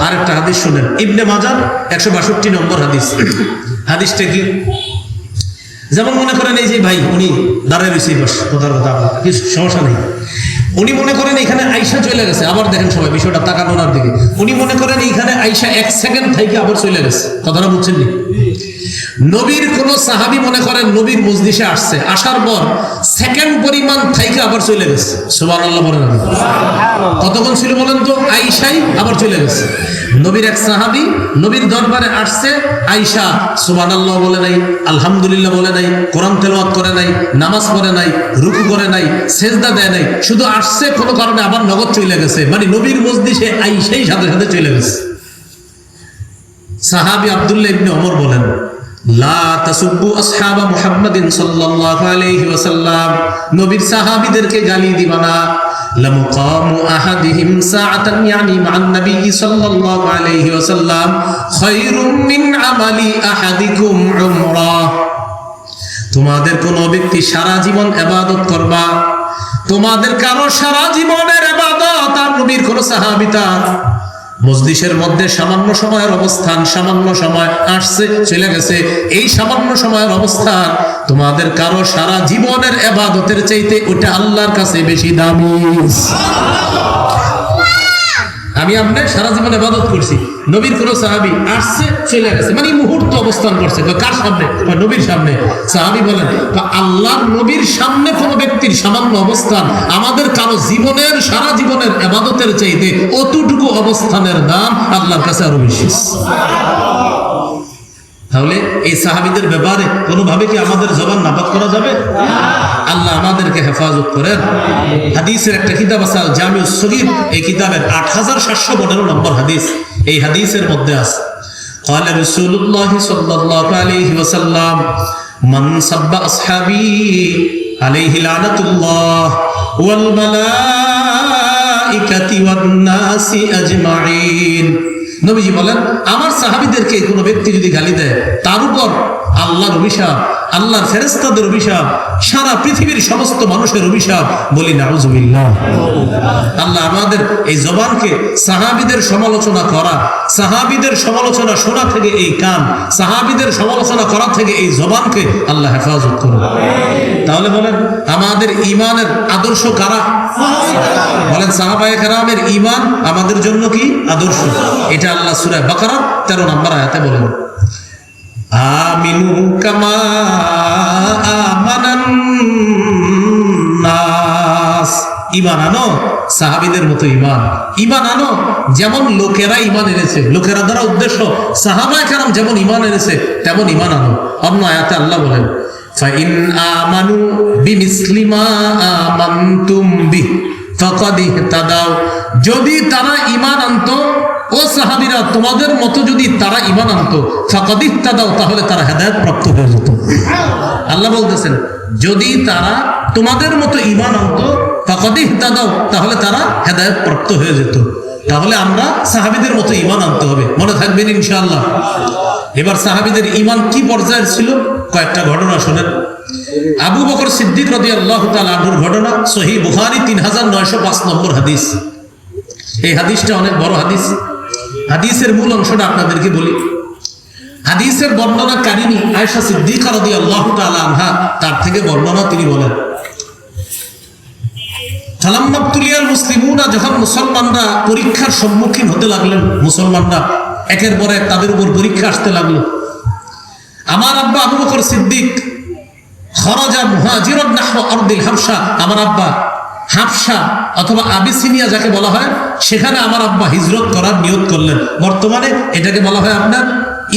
আরেকটা হাদিস শুনেন, ইবনে মাজাহ 162 নম্বর হাদিস। হাদিসটা কি? যেমন মনে করেন এই যে ভাই উনি দাঁড়ায় রয়েছে, কথার কথা কিছু সমস্যা নেই, উনি মনে করেন এখানে আয়সা চলে গেছে, আবার দেখেন সবাই বিষয়টা তাকানোর দিকে, উনি মনে করেন এইখানে আয়সা 1 সেকেন্ড থেকে আবার চলে গেছে, কথাটা বুঝছেন নি? নবীর কোন সাহাবী মনে করেন নবীর মজলিসে আসছে, আসার পর সেকেন্ড পরিমাণ থেকে আবার চলে গেছে, সুবহানাল্লাহ বলেন। কতক্ষণ ছিল বলেন তো? আয়সাই আবার চলে গেছে। নবীর এক সাহাবী নবীর দরবারে আসছে, আয়সা সুবহানাল্লাহ বলে নাই, আলহামদুলিল্লাহ বলে নাই, কোরআন তেলাওয়াত করে নাই, নামাজ পড়ে নাই, রুকু করে নাই, সেজদা দেয় নাই, শুধু আসছে কোনো কারণে আবার নগদ চলে গেছে, মানে নবীর মজলিসে আয়সাই সাথে সাথে চলে গেছে। সাহাবী আব্দুল্লাহ ইবনে ওমর বলেন, লা তাসুব্বু আসহাবা মুহাম্মাদিন সাল্লাল্লাহু আলাইহি ওয়াসাল্লাম, নবীর সাহাবীদেরকে গালি দিবা না। লামুকামু আহাদিহিম সাআতান ইয়ানি মা'আন নবী সাল্লাল্লাহু আলাইহি ওয়াসাল্লাম খায়রুম মিন আমালি আহাদিকুম উমরা, তোমাদের কোন ব্যক্তি সারা জীবন ইবাদত করবা, তোমাদের কারো সারা জীবনের ইবাদত আর নবীর কোন সাহাবী তার মজলিসের মধ্যে সামান্য সময়ের অবস্থান, সামান্য সময় আসছে চলে গেছে, এই সামান্য সময়ের অবস্থান তোমাদের কারো সারা জীবনের ইবাদতের চাইতে ওটা আল্লাহর কাছে বেশি দামি। আমি আপনার সারা জীবন ইবাদত করছি, নবীর কোন সাহাবী আসছে চলে গেছে, মানে মুহূর্ত অবস্থান করছে, কার সামনে? নবীর সামনে। সাহাবী বলেন আল্লাহর নবীর সামনে কোন ব্যক্তির সামান্য অবস্থান আমাদের কারো জীবনের সারা জীবনের ইবাদতের চাইতে অতটুকু অবস্থানের দাম আল্লাহর কাছে আরো বেশি। তাহলে এই সাহাবীদের ব্যাপারে কোনোভাবে কি আমাদের জবান নাপাক করা যাবে? আল্লাহ আমাদেরকে হেফাজত করেন। হাদিসের একটা কিতাব আছে আল জামিউস সগীর, এই কিতাবের 8715 নম্বর হাদিস। এই হাদিসের মধ্যে আছে قال رسول الله صلى الله عليه وسلم من سب اصحابي عليه لعنة الله والملائكة والناس اجمعين। নবীজি বলেন, আমার সাহাবীদেরকে কোনো ব্যক্তি যদি গালি দেয়, তার উপর আল্লাহর অভিশাপ, আল্লাহর ফেরেশতাদের অভিশাপ, সারা পৃথিবীর সমস্ত মানুষের অভিশাপ। বলি নাউজুবিল্লাহ। আল্লাহ আমাদের এই জবানকে সাহাবীদের সমালোচনা করা, সাহাবীদের সমালোচনা শোনা থেকে এই কান, সাহাবীদের সমালোচনা করা থেকে এই জবানকে আল্লাহ হেফাজত করুন। তাহলে বলেন, আমাদের ঈমানের আদর্শ কারা? বলেন, সাহাবায়ে কেরামের ঈমান আমাদের জন্য কি আদর্শ? এটা আল্লাহ সূরা বাকারার 13 নম্বর আয়াতে বলেন, আমিনু কামা আমানান নাস। ঈমান আনো সাহাবীদের মতো ঈমান। ঈমান আনো যেমন লোকেরা ঈমান এনেছে। লোকেরা দ্বারা উদ্দেশ্য সাহাবায়ে কেরাম যেমন ঈমান এনেছে তেমন ঈমান আনো। অন্য আয়াতে আল্লাহ বলেন, ফাইন আমানু বিমিসলি মা আমানতুম বিহি ফাকাদ ইহতাদাও। যদি তারা ঈমান আনতো, ও সাহাবীরা তোমাদের মতো যদি তারা ঈমান আনতো, ফাকাদ ইহতাদাও, তাহলে তারা হেদায়েত প্রাপ্ত হয়ে যেত। আল্লাহ বলতেছেন, যদি তারা তোমাদের মতো ঈমান আনতো, ফাকাদ ইহতাদাও, তাহলে তারা হেদায়েত প্রাপ্ত হয়ে যেত। তাহলে আমরা সাহাবীদের মতো ঈমান আনতে হবে। মনে থাকবেন ইনশাআল্লাহ। এবার সাহাবীদের ঈমান কি পর্যায়ের ছিল কয়েকটা ঘটনা শুনেন। আবু বকর সিদ্দিক রাদিয়াল্লাহু তাআলা আনহুর ঘটনা, সহিহ বুখারী 3905 নম্বর হাদিস। এই হাদিসটা অনেক বড় হাদিস। হাদিসের মূল অংশটা আপনাদেরকে বলি। হাদিসের বর্ণনাকারিণী আয়েশা সিদ্দিকা রাদিয়াল্লাহু তাআলা আনহা, তার থেকে বর্ণনা, তিনি বলেন, ফালাম্মা তুলিয়াল মুসলিমুনা, যখন মুসলমানরা পরীক্ষার সম্মুখীন হতে লাগলেন, মুসলমানরা একের পর এক তাদের উপর পরীক্ষা আসতে লাগলো, আমার আব্বা আবু বকর সিদ্দিক খরাজা মুহাজিরান নাহওয়া আরদিল হাবশা, আমার আব্বা হাবশা অথবা আবিসিনিয়া যাকে বলা হয়, সেখানে আমার আব্বা হিজরত করার নিয়ত করলেন। বর্তমানে এটাকে বলা হয় আপনার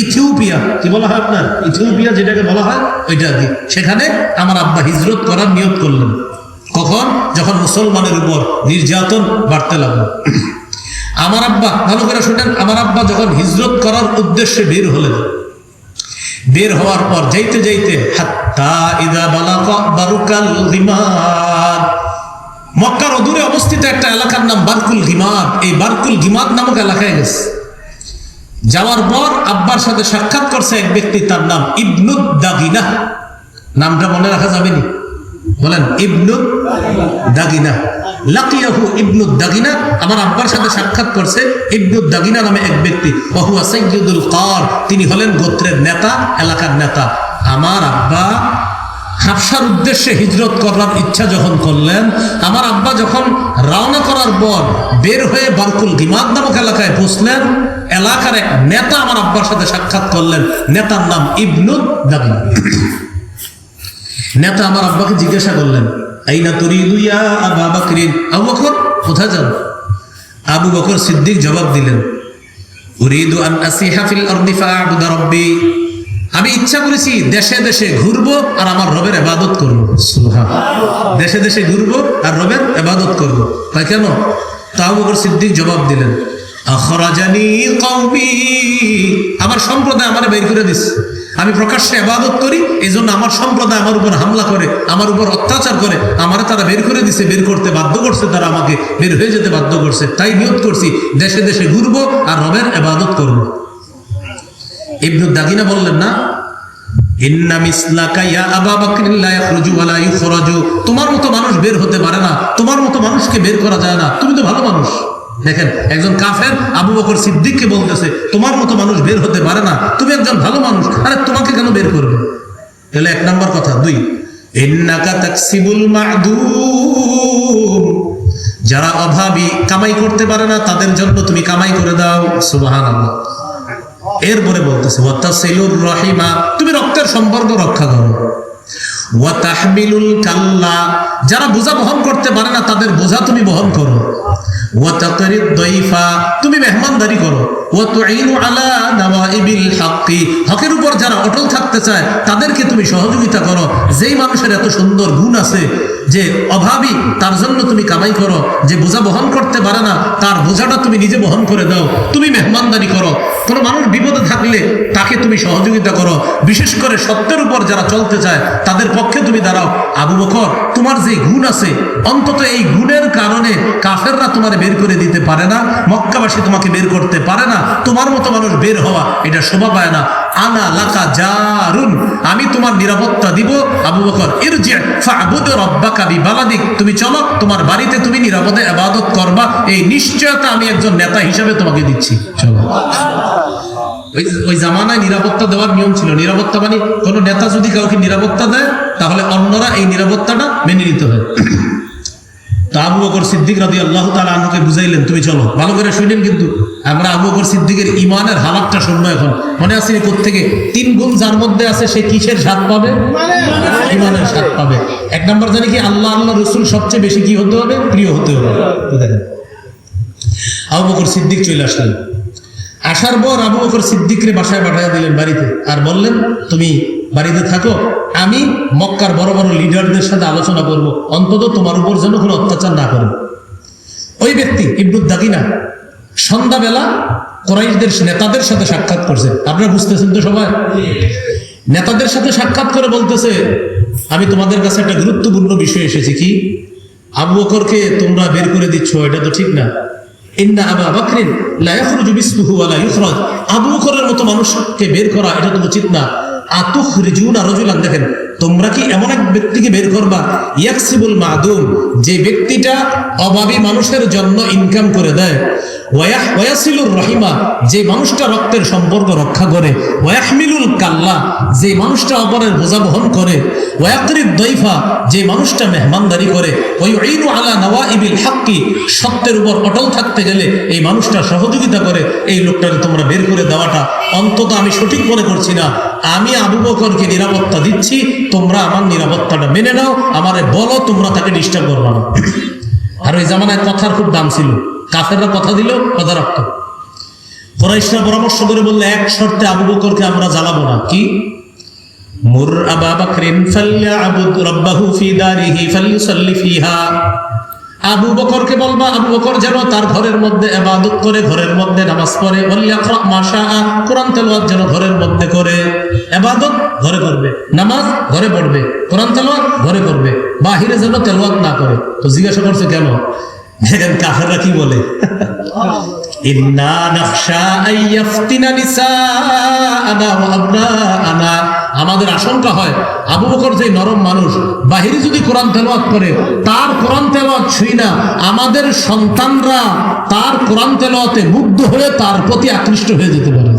ইথিওপিয়া। কি বলা হয় আপনার? ইথিওপিয়া যেটাকে বলা হয় ওইটা কি। সেখানে আমার আব্বা হিজরত করার নিয়ত করলেন। কখন? যখন মুসলমানের উপর নির্যাতন বাড়তে লাগলো। আমার আব্বা, ভালো করে শুনেন, আমার আব্বা যখন হিজরত করার উদ্দেশ্যে বের হলেন, বের হওয়ার পর যাইতে যাইতে হাত্তা ইযা বালাগা বারকাল গিমাদ, মক্কার অদূরে অবস্থিত একটা এলাকার নাম বারকুল গিমাদ। এই বারকুল গিমাদ নামক এলাকায় গেছে। যাওয়ার পর আব্বার সাথে সাক্ষাৎ করছে এক ব্যক্তি, তার নাম ইবনুদ দাগিনা। নামটা মনে রাখা যাবে নি? বলেন, ইবনুদ দাগিনা। লাকিয়াহু ইবনুদ দাগিনা, আমার আব্বার সাথে সাক্ষাৎ করছে ইবনুদ দাগিনা নামে এক ব্যক্তি। ওয়া হুয়া সাইয়্যিদুল কার, তিনি হলেন গোত্রের নেতা, এলাকার নেতা। আমার আব্বা হাবশার উদ্দেশ্যে হিজরত করার ইচ্ছা যখন করলেন, আমার আব্বা যখন রওনা করার পর বের হয়ে বারকুল গিমাদ নামক এলাকায় পৌঁছলেন, এলাকার এক নেতা আমার আব্বার সাথে সাক্ষাৎ করলেন। নেতার নাম ইবনুদ দাগিনা। নেতা আমার আব্বাকে জিজ্ঞাসা করলেন, আইনা তুরিদু ইয়া আবু বকরিন, আবু বকর কোথায় যান? আবু বকর সিদ্দিক জবাব দিলেন, উরিদু আন আসিহা ফিল আরদি ফাআবুদু রাব্বি, আমি ইচ্ছা করেছি দেশে দেশে ঘুরবো আর আমার রবের ইবাদত করব। সুবহানাল্লাহ। দেশে দেশে ঘুরবো আর রবের ইবাদত করব। তাই কেন? আবু বকর সিদ্দিক জবাব দিলেন, আখরাজানি কওমি, আমার সম্প্রদায় আমারে বের করে দিচ্ছে। আমি প্রকাশ্যে ইবাদত করি, এইজন্য আমার সম্প্রদায় আমার উপর হামলা করে, আমার উপর অত্যাচার করে, আমারে তারা বের করে দিছে, বের করতে বাধ্য করছে, তারা আমাকে বের হয়ে যেতে বাধ্য করছে। তাই নিয়ত করছি দেশে দেশে ঘুরবো আর রবের ইবাদত করব। ইবনুদ দাগিনা বললেন, না, ইন্না মিসলাকা ইয়া আবু বকর লা ইয়াখরুজু ওয়া লা ইখরাজু, তোমার মতো মানুষ বের হতে পারে না, তোমার মতো মানুষকে বের করা যায় না, তুমি তো ভালো মানুষ। দেখেন, একজন কাফের আবু বকর সিদ্দিককে বলতেছে তোমার মতো মানুষ বের হতে পারে না, তুমি একজন ভালো মানুষ, আরে তোমাকে কেন বের করবে? তাহলে এক নাম্বার কথা। দুই, ইন্নাকা তাকসিবুল মা'দুম, যারা অভাবী, কামাই করতে পারে না, তাদের জন্য তুমি কামাই করে দাও। সুবহানাল্লাহ। এরপরে বলতেছে ওয়াতাসিলুর রাহিমা, তুমি রক্তের সম্পর্ক রক্ষা করো। ওয়া তাহমিলুল কাল্লা, যারা বোঝা বহন করতে পারে না তাদের বোঝা তুমি বহন করো। ওয়া তাকরিদ দাইফা, তুমি মেহমানদারি করো। ওয়া তুঈনু আলা নাওয়াইবিল হাক্কি, হকের উপর যারা অটল থাকতে চায় তাদেরকে তুমি সহযোগিতা করো। যেই মানুষের এত সুন্দর গুণ আছে, যে অভাবী তার জন্য তুমি কামাই করো, যে বোঝা বহন করতে পারে না তার বোঝাটা তুমি নিজে বহন করে দাও, তুমি মেহমানদারি করো। কোনো মানুষ বিপদে থাকলে তাকে তুমি সহযোগিতা করো, বিশেষ করে সত্যের উপর যারা চলতে চায় তাদের পক্ষে তুমি দাঁড়াও। আবু বকর, তোমার যে গুণ আছে, অন্তত এই গুণের কারণে কাফেররা তোমার বের করে দিতে পারে না, মক্কাবাসী তোমাকে বের করতে পারে না। তোমার মতো মানুষ বের হওয়া এটা শোভা পায় না। আনা লাকা জারুন, আমি তোমার নিরাপত্তা দিব। আবু বকর, ইরজি ফা'বুদ রাব্বাকা বিবালাদিক, তুমি চলো, তোমার বাড়িতে তুমি নিরাপদে ইবাদত করবা, এই নিশ্চয়তা আমি একজন নেতা হিসেবে তোমাকে দিচ্ছি। চলো। ওই জামানায় নিরাপত্তা দেওয়ার নিয়ম ছিল। নিরাপত্তা মানে কোনো নেতা যদি কাউকে নিরাপত্তা দেয় তাহলে অন্যরা এই নিরাপত্তাটা মেনে নিতে হয়। তো আবু বকর সিদ্দিক রাদিয়াল্লাহু তাআলা আনহুকে বুঝাইলেন, তুমি চলো। ভালো করে শুনেন, কিন্তু আমরা আবু বকর সিদ্দিকের ইমানের হালাতটা শুনবো এখন। মনে আছে কোত্থেকে? 3 গুণ যার মধ্যে আছে সে কিসের স্বাদ পাবে? ইমানের স্বাদ পাবে। 1 নম্বর জানি কি, আল্লাহ আল্লাহ রাসূল সবচেয়ে বেশি কি হতে হবে? প্রিয় হতে হবে। তো দেখেন, আবু বকর সিদ্দিক চলে আসলেন। আসার পর আবু বকর সিদ্দিকরে বাসায় পাঠিয়ে দিলেন বাড়িতে, আর বললেন, তুমি বাড়িতে থাকো, আমি মক্কার বড় বড় লিডারদের সাথে আলোচনা করব, অন্তত তোমার উপর যেন কোনো অত্যাচার না করে। ওই ব্যক্তি ইবনু দাগিনা সন্ধ্যাবেলা কুরাইশদের নেতাদের সাথে সাক্ষাৎ করছে। আপনারা বুঝতেছেন তো সবাই? নেতাদের সাথে সাক্ষাৎ করে বলতেছে, আমি তোমাদের কাছে একটা গুরুত্বপূর্ণ বিষয় এসেছি। কি? আবু বকরকে তোমরা বের করে দিচ্ছ, এটা তো ঠিক না। ইন্না আবা বকরিন লা ইয়াখরুজু বিসমিহি ওয়া লা ইখরাজ, আবু বকরের মতো মানুষকে বের করা এটা তো উচিত না। আতুখরিজুনা রাজুলান, দেখেন, তোমরা কি এমন এক ব্যক্তিকে বের করবা, ইয়াকসিবুল মাদুম, যে ব্যক্তিটা অভাবী মানুষের জন্য ইনকাম করে দেয়, ওয়ায়াসিলুর রহিমা, যে মানুষটা রক্তের সম্পর্ক রক্ষা করে, ওয়াহমিলুল কাল্লা, যে মানুষটা অপরের বোঝা বহন করে, ওয়াকরিদ দইফা, যে মানুষটা মেহমানদারি করে, ওয়াইনু আলা নাওয়াইবিল হাক্কি, সত্যের উপর অটল থাকতে গেলে এই মানুষটা সহযোগিতা করে, এই লোকটাকে তোমরা বের করে দেওয়াটা অন্তত আমি সঠিক মনে করছি না। আমি আবু বকরকে নিরাপত্তা দিচ্ছি, তোমরা আমার নিরাপত্তাটা মেনে নাও, আমারে বলো তোমরা তাকে ডিস্টার্ব করবে না। আর ওই জামানায় কথার খুব দাম ছিল, কাফেররা কথা দিল, কথা রাখতো। কুরাইশরা পরামর্শ করে বললে, এক শর্তে আবু বকরকে আমরা জ্বালাবো না। কি? মুর আবা বকরিন ফালইআবুদ রাব্বাহু ফি দারিহি ফালইউসাল্লি ফিহা, আবু বকরকে বলবা আবু বকর যেন তার ঘরের মধ্যে ইবাদত করে, ঘরের মধ্যে নামাজ পড়ে, ওয়ালিয়াকরা মাশাআ, কোরআন তেলাওয়াত যেন ঘরের মধ্যে করে, ইবাদত ঘরে করবে, নামাজ ঘরে পড়বে, কোরআন তেলাওয়াত ঘরে করবে, বাহিরে যেন তেলাওয়াত না করে। তো জিজ্ঞাসা করছে কেন? দেখেন কাফেররা কি বলে, ইন্না নাখশা আইয়াফতিনা নিসাআনা ওয়া আবনাআনা, আমাদের আশঙ্কা হয় আবু বকর যে নরম মানুষ, বাহিরে যদি কোরআন তেলাওয়াত করে, তার কোরআন তেলাওয়াত শুই না আমাদের সন্তানরা তার কোরআন তেলাওয়াতে মুগ্ধ হয়ে তার প্রতি আকৃষ্ট হয়ে যেতে পারে।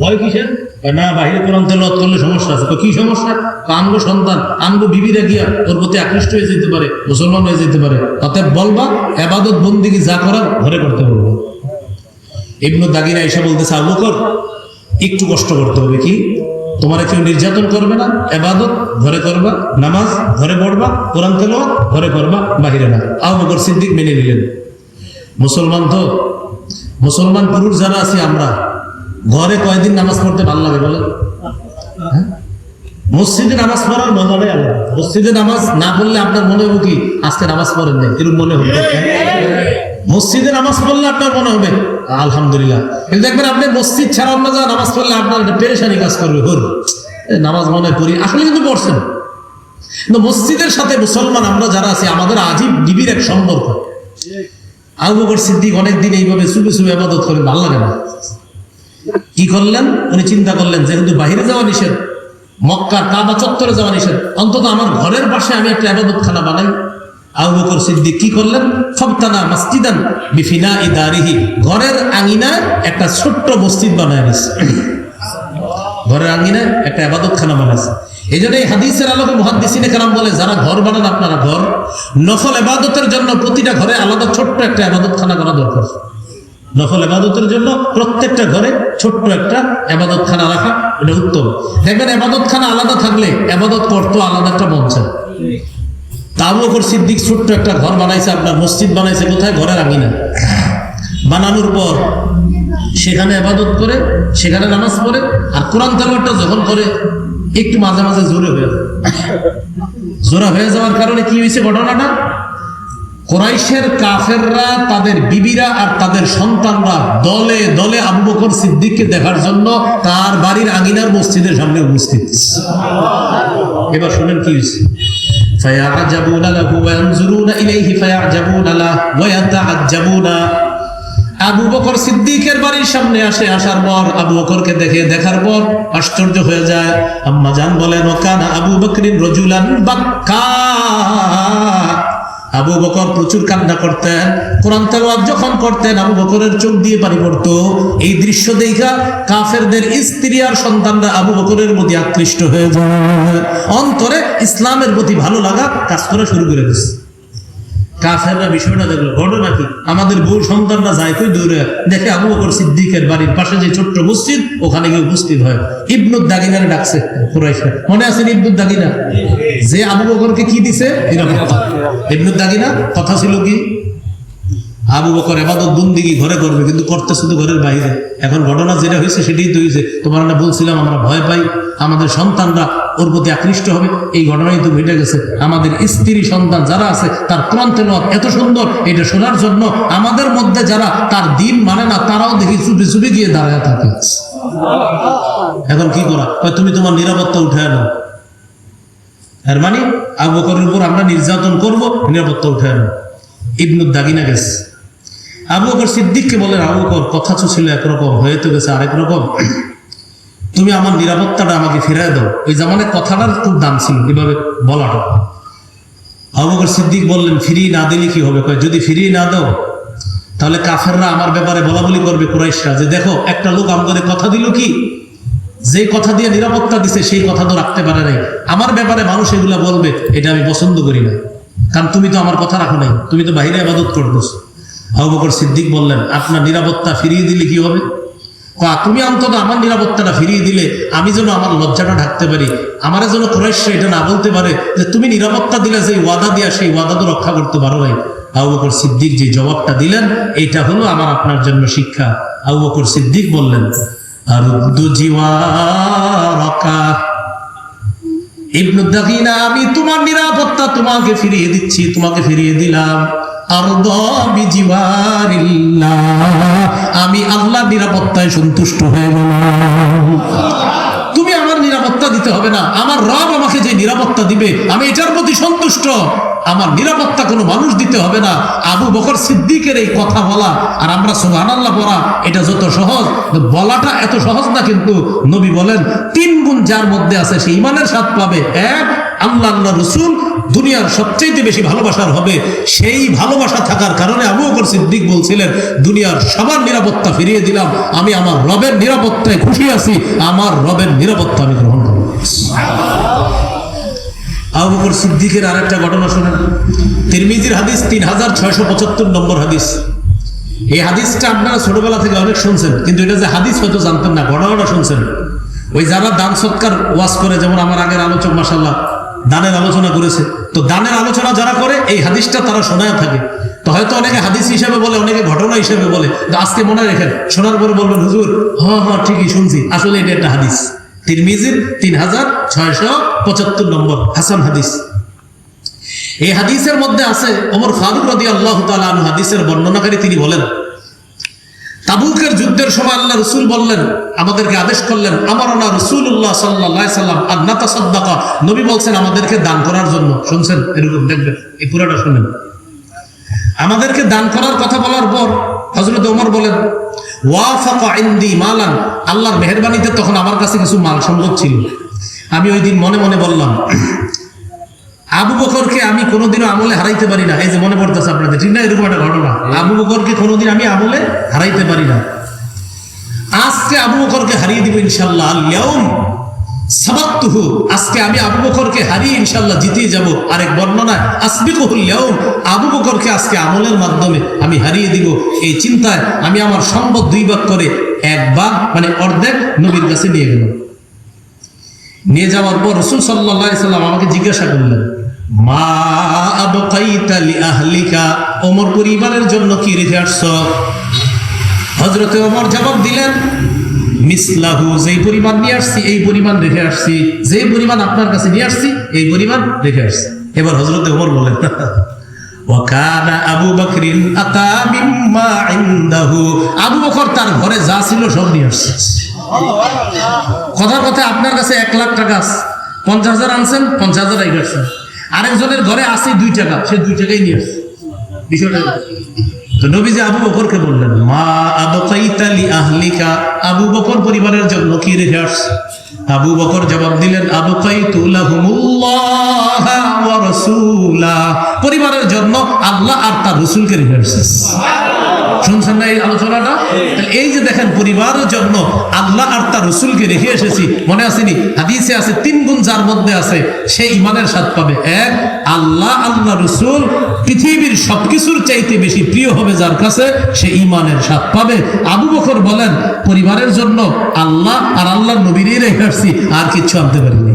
ভয় কিসের? না, বাহিরে কোরআন তেলাওয়াত করলে সমস্যা আছে। তো কি সমস্যা? আমগো সন্তান, আমগো বিবিরা গিয়া ওর প্রতি আকৃষ্ট হয়ে যেতে পারে, মুসলমান হয়ে যেতে পারে। অতএব বলবা ইবাদত বন্দেগী যা করার ঘরে করতে বলবো। ইবনু দাগিনা এসে বলতেছে, আবু বকর একটু কষ্ট করতে হবে। কি? তোমার কেউ নির্যাতন করবে না, ইবাদত ঘরে করবা, নামাজ ঘরে পড়বা, কোরআন তেলাওয়াত ঘরে করবা, বাহিরে না। আবু বকর সিদ্দিক মেনে নিলেন। মুসলমান তো, মুসলমান পুরুষ যারা আছি আমরা, ঘরে কয়দিন নামাজ পড়তে ভালো লাগে বলে? মসজিদে নামাজ পড়ার মজাটাই আলাদা। মসজিদে নামাজ না পড়লে আপনার মনে হবে কি আজকে নামাজ পড়েন নাই, এরকম মনে হবে। মসজিদে নামাজ পড়লে আপনার মনে হবে আলহামদুলিল্লাহ, কিন্তু দেখবেন আপনি মসজিদ ছাড়া অন্য যা নামাজ পড়লে আপনার একটা পেরেশানি কাজ করবে, হুর নামাজ মনে করি, আসলে কিন্তু পড়ছেন। কিন্তু মসজিদের সাথে মুসলমান আমরা যারা আছি, আমাদের আজীব নিবিড় এক সম্পর্ক। আবু বকর সিদ্দিক অনেকদিন এইভাবে চুপে চুপে ইবাদত করে, ভালো লাগে না। কি করলেন? উনি চিন্তা করলেন, যেহেতু বাহিরে যাওয়া নিষেধ, মক্কার কাবা চত্বরে যাওয়া নিষেধ, অন্তত আমার ঘরের পাশে আমি একটা ইবাদতখানা বানাই। আবু বকর সিদ্দিক কি করলেন? ফাবতানা মাসজিদান বিফিনাই দারিহি, ঘরের আঙিনায় একটা ছোট্ট মসজিদ বানায় নিছে। ঘরের আঙিনায় একটা ইবাদতখানা বানাইছে। এই জন্য এই হাদিসের আলোকে মুহাদ্দিসিনে কেরাম বলে, যারা ঘর বানান আপনারা, ঘর নফল ইবাদতের জন্য প্রতিটা ঘরে আলাদা ছোট্ট একটা ইবাদতখানা করা দরকার। নফল ইবাদতের জন্য প্রত্যেকটা ঘরে ছোট্ট একটা ইবাদতখানা রাখা, এটা উত্তম। দেখবেন ইবাদতখানা আলাদা থাকলে ইবাদত করতে আলাদা একটা মন চায়। আবু বকর সিদ্দিক ছোট্ট একটা ঘর বানাইছে, আপনার মসজিদ বানাইছে কোথায়? ঘরের আঙিনা। বানানোর পর সেখানে ইবাদত করে, সেখানে নামাজ পড়ে, আর কোরআন তেলাওয়াতটা যখন করে একটু মাঝে মাঝে জোরে হয়ে যায়। জোরা হয়ে যাওয়ার কারণে কি হয়েছে ঘটনাটা? কুরাইশের কাফেররা তাদের বিবিরা আর তাদের সন্তানরা দলে দলে আবু বকর সিদ্দিককে দেখার জন্য তার বাড়ির আঙিনার মসজিদের সামনে উপস্থিত। এবার শুনেন কি হয়েছে। ফায়াআজাবুনা লাহু ওয়া ইয়ানজুরুনা ইলাইহি ফায়াআজাবুনা লাহু ওয়া ইয়াতাআজ্জাবুনা। আবু বকর সিদ্দিকের বাড়ির সামনে আসে, আসার পর আবু বকরকে দেখে, দেখার পর আশ্চর্য হয়ে যায়। আম্মা জান বলেন, ওয়াকানা আবু বকরিন রাজুলান বাক্কা। আবু বকর প্রচুর কান্না করতেন। কোরআন তেলাওয়াত যখন করতেন আবু বকরের চোখ দিয়ে পানি পড়তো। এই দৃশ্য দেখা কাফেরদের স্ত্রী আর সন্তানরা আবু বকরের প্রতি আকৃষ্ট হয়ে যায়। অন্তরে ইসলামের প্রতি ভালো লাগা কাজ করা শুরু করে দিচ্ছে। কাফেররা বিষয়টা দেখলো, ঘটনা কি? আমাদের বউ সন্তানরা যায় কই দূরে, দেখে আবু বকর সিদ্দিকের বাড়ির পাশে যে ছোট্ট মসজিদ, ওখানে গিয়ে উপস্থিত হয়। ইবনুদ দাগিনারে ডাকছে কুরাইশরা, মনে আছে ইবনুদ দাগিনা? যে আবু বকরকে কি দিছে? নিরাপত্তা। ইবনুদ দাগিনা কথা ছিল কি, আবু বকর ইবাদত বন্দেগী ঘরে করবে, কিন্তু করতে শুধু ঘরের বাইরে। এখন ঘটনা যেটা হয়েছে সেটাই তো হয়েছে। তোমার না বলছিলাম আমরা ভয় পাই, আমাদের সন্তানরা ওর প্রতি আকৃষ্ট হবে, এই ঘটনাই তো ঘটে গেছে। আমাদের স্ত্রী সন্তান যারা আছে তার কোরআন তেলাওয়াত এত সুন্দর, এটা শোনার জন্য আমাদের মধ্যে যারা তার দিন মানে না তারাও দেখি চুপি চুপি গিয়ে দাঁড়ায় থাকে। এখন কি করা? তুমি তোমার নিরাপত্তা উঠায় নাও। এর মানে আবু বকরের উপর আমরা নির্যাতন করব, নিরাপত্তা উঠায় নাও। ইবনুদ দাগিনা গেছে, আবু বকর সিদ্দিককে বলেন, আবু বকর কথা ছিল একরকম, হয়ে তো গেছে আরেক রকম, তুমি আমার নিরাপত্তাটা আমাকে ফিরাই দাও। ওই জামানায় কথাটার খুব দাম ছিল এভাবে বলাটা। আবু বকর সিদ্দিক বললেন, ফিরিয়ে না দিলে কি হবে? যদি ফিরিয়ে না দাও তাহলে কাফেররা আমার ব্যাপারে বলা বলি করবে, কুরাইশরা, যে দেখো একটা লোক আমাদের কথা দিল, কি যে কথা দিয়ে নিরাপত্তা দিছে সেই কথা তো রাখতে পারে নাই, আমার ব্যাপারে মানুষ এগুলা বলবে, এটা আমি পছন্দ করি না, কারণ তুমি তো আমার কথা রাখো নাই, তুমি তো বাহিরে ইবাদত করতেছো। আবু বকর সিদ্দিক বললেন, আপনার নিরাপত্তা ফিরিয়ে দিলে কি হবে? তুমি অন্তত আমার নিরাপত্তাটা ফিরিয়ে দিলে আমি যেন আমার লজ্জাটা ঢাকতে পারি, আমার যেন কুরাইশরা এটা না বলতে পারে যে তুমি নিরাপত্তা দিলে যে ওয়াদা দিয়া সেই ওয়াদা তো রক্ষা করতে পারো নাই। আবু বকর সিদ্দিক যে জবাবটা দিলেন এটা হলো আমার আপনার জন্য শিক্ষা। আবু বকর সিদ্দিক বললেন, আরুদ্দু জিওয়ারাকা ইবনুদ দাগিনা, আমি তোমার নিরাপত্তা তোমাকে ফিরিয়ে দিচ্ছি, তোমাকে ফিরিয়ে দিলাম। আমি আল্লাহর নিরাপত্তায় সন্তুষ্ট হয়ে গেলাম। তুমি আমার নিরাপত্তা দিতে হবে না, আমার রব আমাকে যে নিরাপত্তা দিবে আমি এটার প্রতি সন্তুষ্ট। আমার নিরাপত্তা কোনো মানুষ দিতে হবে না। আবু বকর সিদ্দিকের এই কথা বলা আর আমরা সুবহানাল্লাহ পড়া, এটা যত সহজ, বলাটা এত সহজ না, কিন্তু নবী বলেন 3 গুণ যার মধ্যে আছে সে ঈমানের স্বাদ পাবে। এক, আল্লাহ আল্লাহ রসুল দুনিয়ার সবচেয়ে বেশি ভালোবাসার হবে, সেই ভালোবাসা থাকার কারণে আবু বকর সিদ্দিক বলছিলেন, দুনিয়ার সবার নিরাপত্তা ফিরিয়ে দিলাম, আমি আমার রবের নিরাপত্তায় খুশি আছি, আমার রবের নিরাপত্তা আমি গ্রহণ করব। আবু বকর সিদ্দিকের আরেকটা ঘটনা শোনেন, তিরমিজির হাদিস 3675 নম্বর হাদিস। এই হাদিসটা আপনারা ছোটবেলা থেকে অনেক শুনছেন, কিন্তু এটা যে হাদিস হয়তো জানতেন না, ঘটনাটা শুনছেন। ওই যারা দান সৎকার ওয়াজ করে, যেমন আমার আগের আলোচক মাশাআল্লাহ দানের আলোচনা করেছে, তো দানের আলোচনা যারা করে এই হাদিসটা তারা শোনায় থাকে। তো হয়তো অনেকে হাদিস হিসেবে বলে, অনেকে ঘটনা হিসেবে বলে, তো আজকে মনে রেখেন, শোনার পরে বলবেন, হুজুর হ্যাঁ ঠিকই শুনছি, আসলে এটা একটা হাদিস। তিরমিজির 3675 নম্বর হাসান হাদিস। এই হাদিসের মধ্যে আছে ওমর ফারুক রাদিয়াল্লাহু তাআলা আনহু, হাদিসের বর্ণনাকারী, তিনি বলেন, তাবুকের যুদ্ধের সময় আল্লাহ রসুল বললেন, আমাদেরকে আদেশ করলেন, আমারনা রাসূলুল্লাহ সাল্লাল্লাহু আলাইহি সাল্লাম আন নাতাসাদদাকা, নবী বলছেন আমাদেরকে দান করার জন্য। শুনছেন? এরকম দেখবেন, এই পুরোটা শুনেন। আমাদেরকে দান করার কথা বলার পর হযরত ওমর বলেন, ওয়াফাকা ইনদি মালান, আল্লাহর মেহেরবানিতে তখন আমার কাছে কিছু মাল সম্পদ ছিল। আমি ওই দিন মনে মনে বললাম, আবু বকরকে আমি কোনোদিনও আমলে হারাইতে পারি না। এই যে মনে পড়তেছে আপনাদের, ঠিক না? এরকম একটা ঘটনা, আবু বকরকে কোনোদিন আমি আমলে হারাইতে পারি না। আজকে আবু বকরকে হারিয়ে দিব ইনশাআল্লাহ। আল-ইয়াউম সাবাকতুহু, আজকে আমি আবু বকরকে হারিয়ে ইনশাআল্লাহ জিতিয়ে যাব। আরেক বর্ণনায় আসবিকুহুল ইয়াউম, আবু বকরকে আজকে আমলের মাধ্যমে আমি হারিয়ে দিব। এই চিন্তায় আমি আমার সম্পদ 2 ভাগ করে 1 ভাগ মানে অর্ধেক নবীর কাছে নিয়ে গেলাম। নিয়ে যাওয়ার পর রাসূল সাল্লাল্লাহু আলাইহি সাল্লাম আমাকে জিজ্ঞাসা করলেন, মা আবকাইতা লি আহলিকা, ওমর পরিবারের জন্য কি রেখে আসছো? হযরতে ওমর জবাব দিলেন, মিসলাহু, যেই পরিমাণ নিয়ে আসছি এই পরিমাণ রেখে আসছি, যে পরিমাণ আপনার কাছে নিয়ে আসছি এই পরিমাণ রেখে আসছি। এবার হযরতে ওমর বলেন, ওয়াকানা আবু বকরিন আতা মিম্মা ইনদাহু, আবু বকর তার ঘরে যা ছিল সব নিয়ে আসছে। কথার কথা, আপনার কাছে 1 লাখ টাকা আছে, 50,000 আনছেন, 50,000 রেখে আসছেন। আরেকজনের ঘরে আছে 2 টাকা, সে 2 টাকাই নিয়ে আসছে। বিষয়টা তো নবীজি আবু বকরকে বললেন, মা আবকাইতা লি আহলিকা, আবু বকর পরিবারের জন্য কি রেখে আসছে? আবু বকর জবাব দিলেন, আবকাইতু লাহুমুল্লাহ ওয়া রাসূলা, পরিবারের জন্য আল্লাহ আর তার রাসূলকে রেখে আসছে। শুনছেন না এই আলোচনাটা? এই যে দেখেন, পরিবারের জন্য আল্লাহ আর তার রাসূলকে রেখে এসেছি। মনে আসেনি? হাদিসে আছে 3 গুণ যার মধ্যে আছে সে ঈমানের স্বাদ পাবে। 1, আল্লাহ আল্লাহ রাসূল পৃথিবীর সবকিছুর চাইতে বেশি প্রিয় হবে যার কাছে, সে ঈমানের স্বাদ পাবে। আবু বকর বলেন, পরিবারের জন্য আল্লাহ আর আল্লাহর নবীরই রেখে আসছি, আর কিচ্ছু আনতে পারিনি।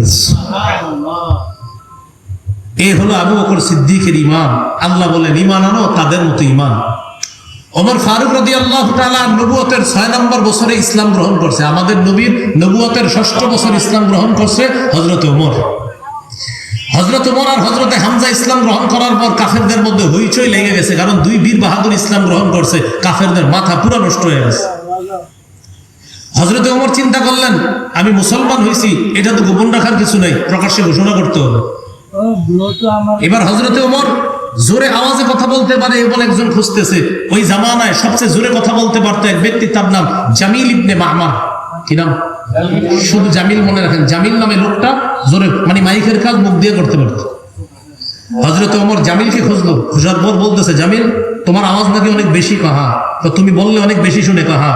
এই হলো আবু বকর সিদ্দিকের ঈমান। আল্লাহ বলেন, ঈমান আনো তাদের মতো ঈমান। ওমর ফারুক রাদিয়াল্লাহু তাআলা নবুয়তের 6 নম্বর বছরে ইসলাম গ্রহণ করছে। আমাদের নবীর নবুয়তের 6ষ্ঠ বছর ইসলাম গ্রহণ করছে হযরত ওমর। হযরত ওমর আর হযরতে হামজা ইসলাম গ্রহণ করার পর কাফেরদের মধ্যে হইচই লেগে গেছে, কারণ 2 বীর বাহাদুর ইসলাম গ্রহণ করছে। কাফেরদের মাথা পুরো নষ্ট হয়ে গেছে। হযরত ওমর চিন্তা করলেন, আমি মুসলমান হয়েছি, এটা তো গোপন রাখার কিছু নাই, প্রকাশ্যে ঘোষণা করতে হবে। এবার হযরতে ওমর জোরে আওয়াজে কথা বলতে পারে এমন একজন খুঁজতেছে। ওই জামানায় সবচেয়ে জোরে কথা বলতে পারতো এক ব্যক্তি, তার নাম জামিল ইবনে মাহমার। কি নাম? শুধু জামিল মনে রাখেন। জামিল নামে লোকটা জোরে, মানে মাইকের কাজ মুখ দিয়ে করতে পারত। হযরত ওমর জামিলকে খুঁজলো, খোঁজার পর বলতেছে, জামিল তোমার আওয়াজ নাকি অনেক বেশি। কাহা তো তুমি বললে অনেক বেশি শুনে। কাহা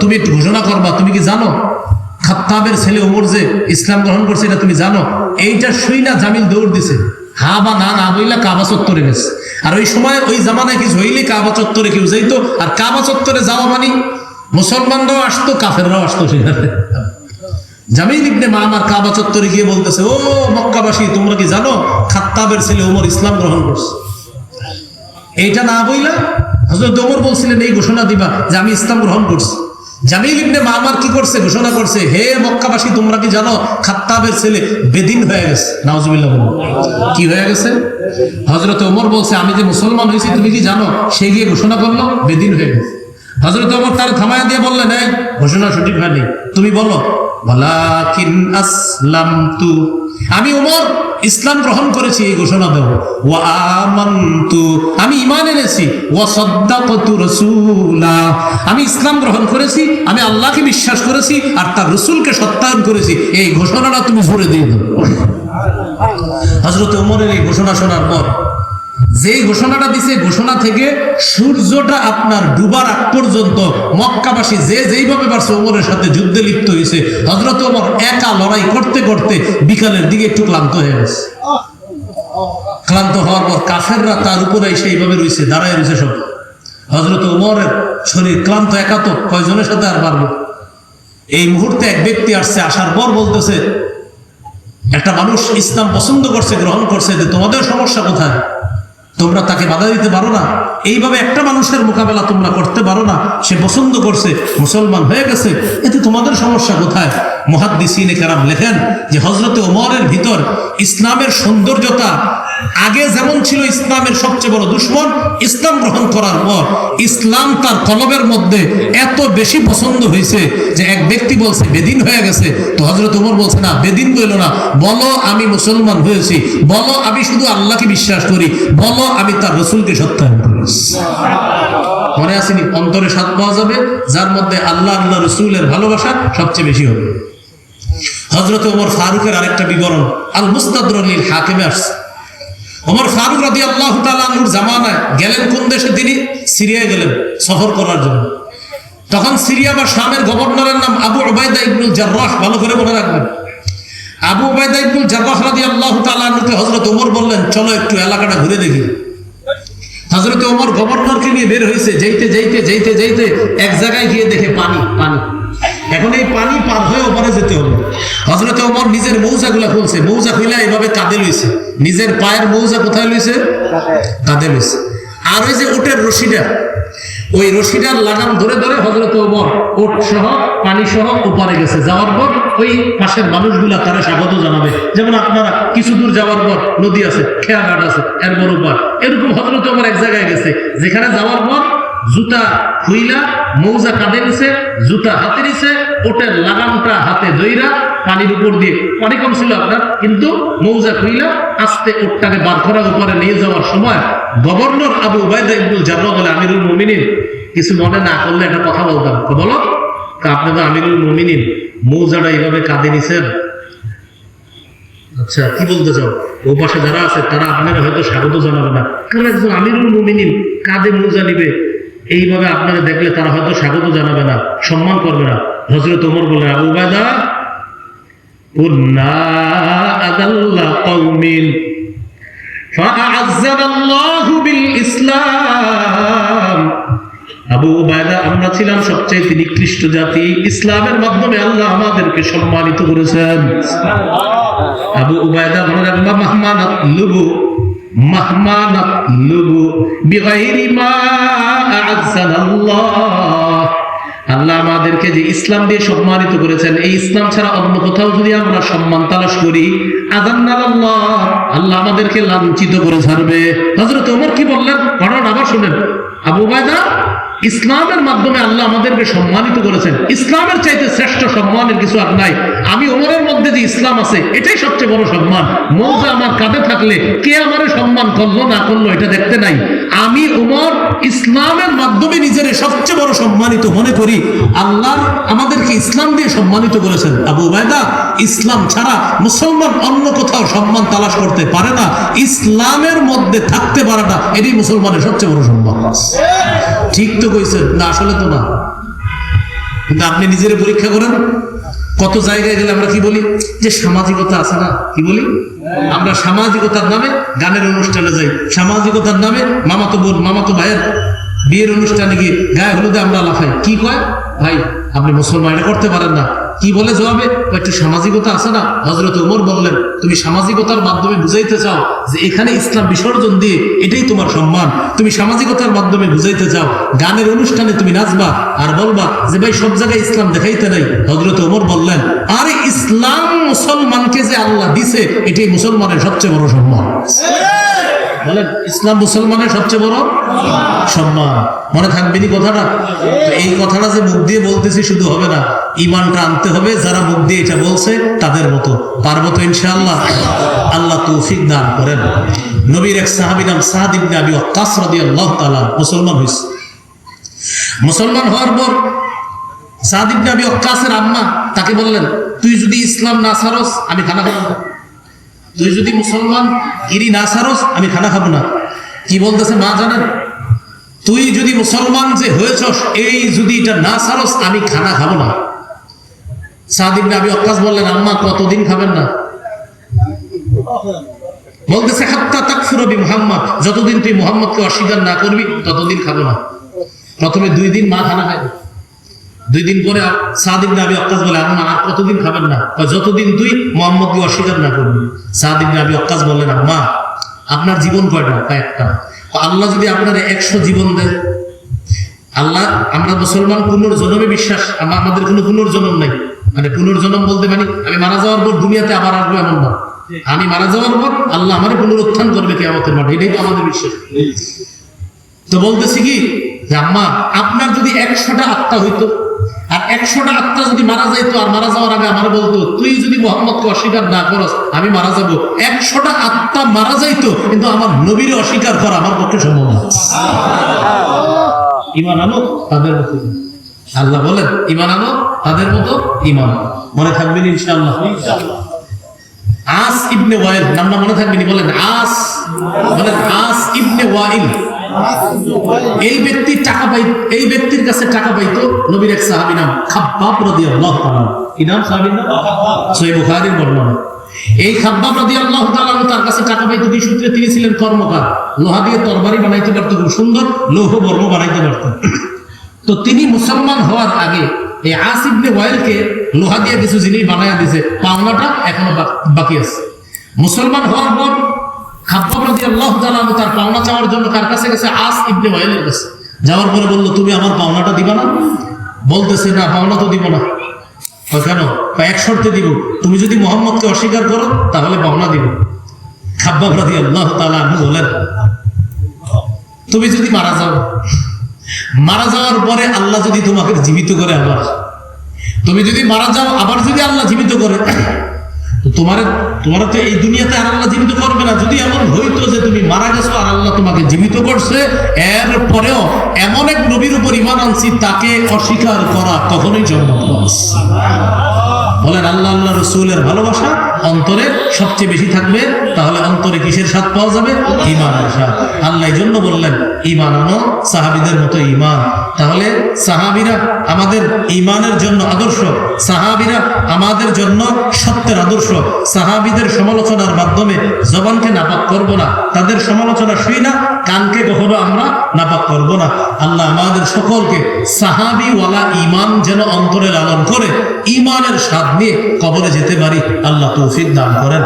তুমি একটু ঘোষণা করবা, তুমি কি জানো খাত্তাবের ছেলে ওমর যে ইসলাম গ্রহণ করছে, এটা তুমি জানো? এইটা শুই না জামিল দৌড় দিছে, হা বা না না বইলা কাবা চত্বরে গেছে। আর ওই সময় ওই জামানায় কিছু হইলে কাবা চত্বরে কেউ যাইতো, আর কাবা চত্বরে যাওয়া মানে মুসলমানরাও আসতো, কাফেররাও আসতো সেখানে। জামিল ইবনে মাহমার কাবা চত্বরে গিয়ে বলতেছে, ও মক্কাবাসী, তোমরা কি জানো খাত্তাবের ছেলে ওমর ইসলাম গ্রহণ করছে? এইটা না বইলা হযরত ওমর বলছিলেন, এই ঘোষণা দিবা যে আমি ইসলাম গ্রহণ করছি। জামিল ইবনে মাহমার কি করছে? ঘোষণা করছে, হে মক্কাবাসী, তোমরা কি জানো খাত্তাবের ছেলে বেদিন হয়ে গেছে? নাউজুবিল্লাহ। কি হয়ে গেছে? হযরত ওমর বলছে, আমি যে মুসলমান হয়েছি তুমি কি জানো? সে গিয়ে ঘোষণা করলো বেদিন হয়ে গেছে। হযরত ওমর তার থামায়া দিয়ে বললেন, এই ঘোষণা সঠিক হয়নি, তুমি বলো। ওয়ালাকিন আসলামতু, আমি ওমর ইসলাম গ্রহণ করেছি, এই ঘোষণা দেব। ওয়া আমানতু, আমি ঈমান এনেছি। ওয়া সাদ্দাকতু রাসূলা, আমি ইসলাম গ্রহণ করেছি, আমি আল্লাহকে বিশ্বাস করেছি আর তার রাসূলকে সত্যায়ন করেছি। এই ঘোষণাটা তুমি জোরে দিয়ে দাও। হযরত ওমরের এই ঘোষণা শোনার পর, যেই ঘোষণাটা দিছে, ঘোষণা থেকে সূর্যটা আপনার ডুবার আগ পর্যন্ত মক্কাবাসী যে যেইভাবে পারছে ওমরের সাথে যুদ্ধে লিপ্ত হয়েছে। হযরত ওমর একা লড়াই করতে করতে বিকালের দিকে একটু ক্লান্ত হয়ে গেছে। ক্লান্ত হওয়ার পর কাফেররা তার উপরে সেইভাবে রয়েছে, দাঁড়ায় রয়েছে সব। হযরত ওমরের শরীর ক্লান্ত, একা তো কয়জনের সাথে আর পারবে। এই মুহূর্তে এক ব্যক্তি আসছে, আসার পর বলতেছে, একটা মানুষ ইসলাম পছন্দ করছে, গ্রহণ করছে, যে তোমাদের সমস্যা কোথায়? তোমরা তাকে বাধা দিতে পারো না? এইভাবে একটা মানুষের মোকাবেলা তোমরা করতে পারো না? সে পছন্দ করছে, মুসলমান হয়ে গেছে, এতে তোমাদের সমস্যা কোথায়? মুহাদ্দিসিনে কেরাম লেখেন যে হযরতে ওমরের ভিতর ইসলামের সৌন্দর্যতা আগে যেমন ছিল ইসলামের সবচেয়ে বড় দুশমন, ইসলাম গ্রহণ করার পর ইসলাম তার কলবের মধ্যে এত বেশি পছন্দ হয়েছে যে এক ব্যক্তি বলছে বেদিন হয়ে গেছে, তো হযরত ওমর বলছে, না বেদিন বইল না, বলো আমি মুসলমান হয়েছি, বলো আমি শুধু আল্লাহকে বিশ্বাস করি, বলো আমি তার রাসূলকে সত্যায়ন করি। মনে আসেনি? অন্তরে স্বাদ পাওয়া যাবে যার মধ্যে আল্লাহ আল্লাহ রাসূলের ভালোবাসা সবচেয়ে বেশি হবে। হযরত ওমর ফারুকের আরেকটা বিবরণ আল মুস্তাদরাক লিল হাকিমে আসছে। ওমর ফারুক রাদিয়াল্লাহু তাআলা আনহুর জামানায় গেলেন কোন দেশে? তিনি সিরিয়ায় গেলেন সফর করার জন্য। তখন সিরিয়া বা শামের গভর্নরের নাম আবু উবাইদা ইবনুল জাররাহ, ভালো করে মনে রাখবেন। আবু উবাইদা ইবনুল জাররাহ রাদিয়াল্লাহু তাআলা আনহুকে হযরত ওমর বললেন, চলো একটু এলাকাটা ঘুরে দেখি। হযরত ওমর গভর্নরকে নিয়ে বের হয়েছে, যাইতে যাইতে যাইতে যাইতে এক জায়গায় গিয়ে দেখে পানি পানি। এখন এই পানি পার হয়ে ওপারে যেতে হবে। হযরত ওমর নিজের মৌজাগুলা খুলছে, মৌজা খুইলা এইভাবে কাঁধে লইছে, নিজের পায়ের মৌজা কোথায় লইছে? কাঁধে লইছে। আর ওই যে উটের রশিটা, ওই রশিদার লাগাম ধরে ধরে হযরত ওমর ওট সহ পানি সহ ওপারে গেছে। যাওয়ার পর ওই পাশের মানুষগুলা তারা স্বাগত জানাবে। যেমন আপনারা কিছু দূর যাওয়ার পর নদী আছে, খেয়াঘাট আছে, এরপর ওপার, এরকম হযরত ওমর এক জায়গায় গেছে, যেখানে যাওয়ার পর জুতা খুইলা মৌজা কাঁধে নিছে, জুতা হাতে নিছে, ওটের লাগামটা হাতে ধইরা পানির উপর দিয়ে, পানি কম ছিল আপনার, কিন্তু মৌজা খুইলা আস্তে ওটটাকে বার করা উপরে নিয়ে যাওয়ার সময় গভর্নর আবু উবাইদা ইবনুল জাররাহ বলে, আমিরুল মুমিনিন, কিছু মনে না করলে একটা কথা বলতাম। বলো, আপনি তো আমিরুল মুমিনিন, মৌজাটা এইভাবে কাঁধে নিছেন, আচ্ছা কি বলতে চাও? ও পাশে যারা আছে তারা আপনারা হয়তো স্বাগত জানাবে না, কারণ একজন আমিরুল মুমিনিন কাঁধে মৌজা নিবে, এইভাবে আপনারা দেখলে তারা হয়তো স্বাগত জানাবে না, সম্মান করবে না। হযরত ওমর বললেন, আবু উবাইদা, কুন্না আদাল্লা কওমিন ফাআযানা আল্লাহু বিল ইসলাম। আবু উবাইদা, আমরা ছিলাম সবচেয়ে নিকৃষ্ট জাতি, ইসলামের মাধ্যমে আল্লাহ আমাদেরকে সম্মানিত করেছেন। আবু উবাইদা মনে রাখবা, মাহমানাতলুবু বিগাইরি মা আ'আযানাল্লাহ। আল্লাহ আমাদেরকে যে ইসলাম দিয়ে সম্মানিত করেছেন, এই ইসলাম ছাড়া অন্য কোথাও যদি আমরা সম্মান তালাশ করি, আযান্নাল্লাহ, আল্লাহ আমাদেরকে লাঞ্ছিত করে ছাড়বে। হযরত ওমর কি বললেন, কারণ আবার শুনেন, আবু উবাইদা, ইসলামের মাধ্যমে আল্লাহ আমাদেরকে সম্মানিত করেছেন, ইসলামের চাইতে শ্রেষ্ঠ সম্মানের কিছু আর নাই। আমি ওমরের মধ্যে যে ইসলাম আছে এটাই সবচেয়ে বড় সম্মান। মৌজা আমার কাঁধে থাকলে কে আমারে সম্মান করলো না করলো এটা দেখতে নাই। আমি ওমর ইসলামের মাধ্যমে নিজের সবচেয়ে বড় সম্মানিত মনে করি। আল্লাহ আমাদেরকে ইসলাম দিয়ে সম্মানিত করেছেন। আবু উবাইদা, ইসলাম ছাড়া মুসলমান অন্য কোথাও সম্মান তালাশ করতে পারে না, ইসলামের মধ্যে থাকতে পারে না, এটাই মুসলমানের সবচেয়ে বড় সম্মান। ঠিক তো কইছেন না? আসলে তো না, কিন্তু আপনি নিজের পরীক্ষা করেন। কত জায়গায় গেলে আমরা কি বলি, যে সামাজিকতা আছে না, কি বলি আমরা, সামাজিকতার নামে গানের অনুষ্ঠানে যাই, সামাজিকতার নামে মামাতো বোন মামাতো ভাইয়ের বিয়ের অনুষ্ঠানে গিয়ে গায়ে হলুদে আমরা লাফাই। কি কয়, ভাই আপনি মুসলমান, এটা করতে পারেন না। কি বলে জবাবে, একটু সামাজিকতা আছে না। হযরত ওমর বললেন, তুমি সামাজিকতার মাধ্যমে বুঝাইতে চাও যে এখানে ইসলাম বিসর্জন দিয়ে এটাই তোমার সম্মান, তুমি সামাজিকতার মাধ্যমে বুঝাইতে চাও গানের অনুষ্ঠানে তুমি নাচবা আর বলবা যে ভাই সব জায়গায় ইসলাম দেখাইতে নাই। হযরত ওমর বললেন, আরে ইসলাম মুসলমানকে যে আল্লাহ দিছে এটাই মুসলমানের সবচেয়ে বড় সম্মান। বলেন, ইসলাম মুসলমানের সবচেয়ে বড় সম্মান। মনে থাকবেনি কথাটা? তো এই কথাটা যে মুখ দিয়ে বলতেছি শুধু হবে না, ঈমানটা আনতে হবে। যারা মুখ দিয়ে এটা বলছে তাদের মতো পারবো তো ইনশাআল্লাহ। আল্লাহ তৌফিক দান করেন। নবীর এক সাহাবী নাম সাদ ইবনে আবি ওয়াক্কাস রাদিয়াল্লাহু তাআলা মুসলমান হয়েছে। মুসলমান হওয়ার পর সাদ ইবনে আবি ওয়াক্কাসের আম্মা তাকে বললেন, তুই যদি ইসলাম না ছাড়স আমি খানা খাবো না, তুই যদি মুসলমান গিরি না ছাড়স আমি খানা খাবো না। কি বলতেছে মা জানেন? তুই যদি মুসলমান যে হয়েছস, এই যদি এটা না ছাড়স আমি খানা খাবো না। সাদ ইবনে আবি ওয়াক্কাস বললেন, আম্মা কতদিন খাবেন না? বলতেছে হাত্তা তাকফুরা বি মুহাম্মদ, যতদিন তুই মুহাম্মদকে অস্বীকার না করবি ততদিন খাবো না। প্রথমে 2 দিন মা খানা খায়, 2 দিন পরে সাদ ইবনে আবি ওয়াক্কাস বলে, আম্মা আর কতদিন খাবেন না? যতদিন তুই মুহাম্মদকে অস্বীকার না করবি। সাদ ইবনে আবি ওয়াক্কাস বললেন, আম্মা আপনার জীবন কয়টা? একটা। আল্লাহ যদি আপনার 100 জীবন দেয়, আল্লাহ, আমরা মুসলমান পুনর্জন্মে বিশ্বাস, আমাদের কোনো পুনর্জন্ম নাই। মানে পুনর্জন্ম বলতে মানে আমি মারা যাওয়ার পর দুনিয়াতে আবার আসবো এমন না, আমি মারা যাওয়ার পর আল্লাহ আমার পুনরুত্থান করবে কিয়ামতের মাঠে, এটাই তো আমাদের বিশ্বাস। তো বলতেছি কি যে আম্মা, আপনার যদি 100টা আত্মা হইতো, আর 100টা আত্মা যদি মারা যাইতো, আর মারা যাওয়ার আগে আমার বলতো তুই যদি মুহাম্মদকে অস্বীকার না করস আমি মারা যাবো, 100টা আত্মা মারা যাইতো, কিন্তু আমার নবীর অস্বীকার করা আমার পক্ষে সম্ভব না। ঈমান আনো তাদের মতো, আল্লাহ বলেন ঈমান আনো তাদের মতো ঈমান। মনে থাকবেন ইনশাআল্লাহ। আস ইবনে ওয়াইল, নামটা মনে থাকবেনি? বলেন আস, বলেন আস ইবনে ওয়াইল। এই ব্যক্তি টাকা পাই, এই ব্যক্তির কাছে টাকা পাইতো নবীর এক সাহাবী নাম খাব্বাব রাদিয়াল্লাহু তাআলা। কি নাম সাহাবীর নাম? সহিহ বুখারীর বর্ণনা। এই খাব্বাব রাদিয়াল্লাহু তাআলা তার কাছে টাকা পাইতো কি সূত্রে? তিনি ছিলেন কর্মকার, লোহা দিয়ে তরবারি বানাইতে পারতো, খুব সুন্দর লৌহ বর্ম বানাইতে পারতো। তো তিনি মুসলমান হওয়ার আগে এই আস ইবনে ওয়াইলকে লোহা দিয়ে কিছু জিনিস বানায়া দিয়েছে, পাওনাটা এখনো বাকি আছে। মুসলমান হওয়ার পর খাব্বাব রাদিয়াল্লাহু তাআলা তার পাওনা চাওয়ার জন্য কার কাছে গেছে? আস ইবনে ওয়াইলের কাছে। যাওয়ার পরে বললো, তুমি আমার পাওনাটা দিবা না? বলতেছে, না, পাওনা তো দিব না। কেন? এক শর্তে দিব, তুমি যদি মোহাম্মদকে অস্বীকার করো তাহলে পাওনা দিব। খাব্বাব রাদিয়াল্লাহু তাআলা আনহু বলেন, তুমি যদি মারা যাও, মারা যাওয়ার পরে আল্লাহ যদি তোমাকে জীবিত করে, আবার তুমি যদি মারা যাও, আবার যদি আল্লাহ জীবিত করে, তোমার তো এই দুনিয়াতে আর আল্লাহ জীবিত করবে না। যদি এমন হইতো যে তুমি মারা গেছো আর আল্লাহ তোমাকে জীবিত করছে, এর পরেও এমন এক নবীর উপর ঈমান আনছি, তাকে অস্বীকার করা কখনোই সম্ভব নয়। বলেন, আল্লাহ আল্লাহ রসুলের ভালোবাসা অন্তরে সবচেয়ে বেশি থাকবে, তাহলে অন্তরে কিসের স্বাদ পাওয়া যাবে? ঈমানের স্বাদ। আল্লাহ এই জন্য বললেন, ঈমান আনো সাহাবীদের মতো ঈমান। তাহলে সাহাবীরা আমাদের ঈমানের জন্য আদর্শ, সাহাবীরা আমাদের জন্য সত্যের আদর্শ। সাহাবীদের সমালোচনার মাধ্যমে জবানকে নাপাক করব না, তাদের সমালোচনা শুই না, কানকে কখনো আমরা নাপাক করব না। আল্লাহ আমাদের সকলকে সাহাবীওয়ালা ঈমান যেন অন্তরে লালন করে ঈমানের স্বাদ নিয়ে কবরে যেতে পারি, আল্লাহ তৌফিক দান করেন।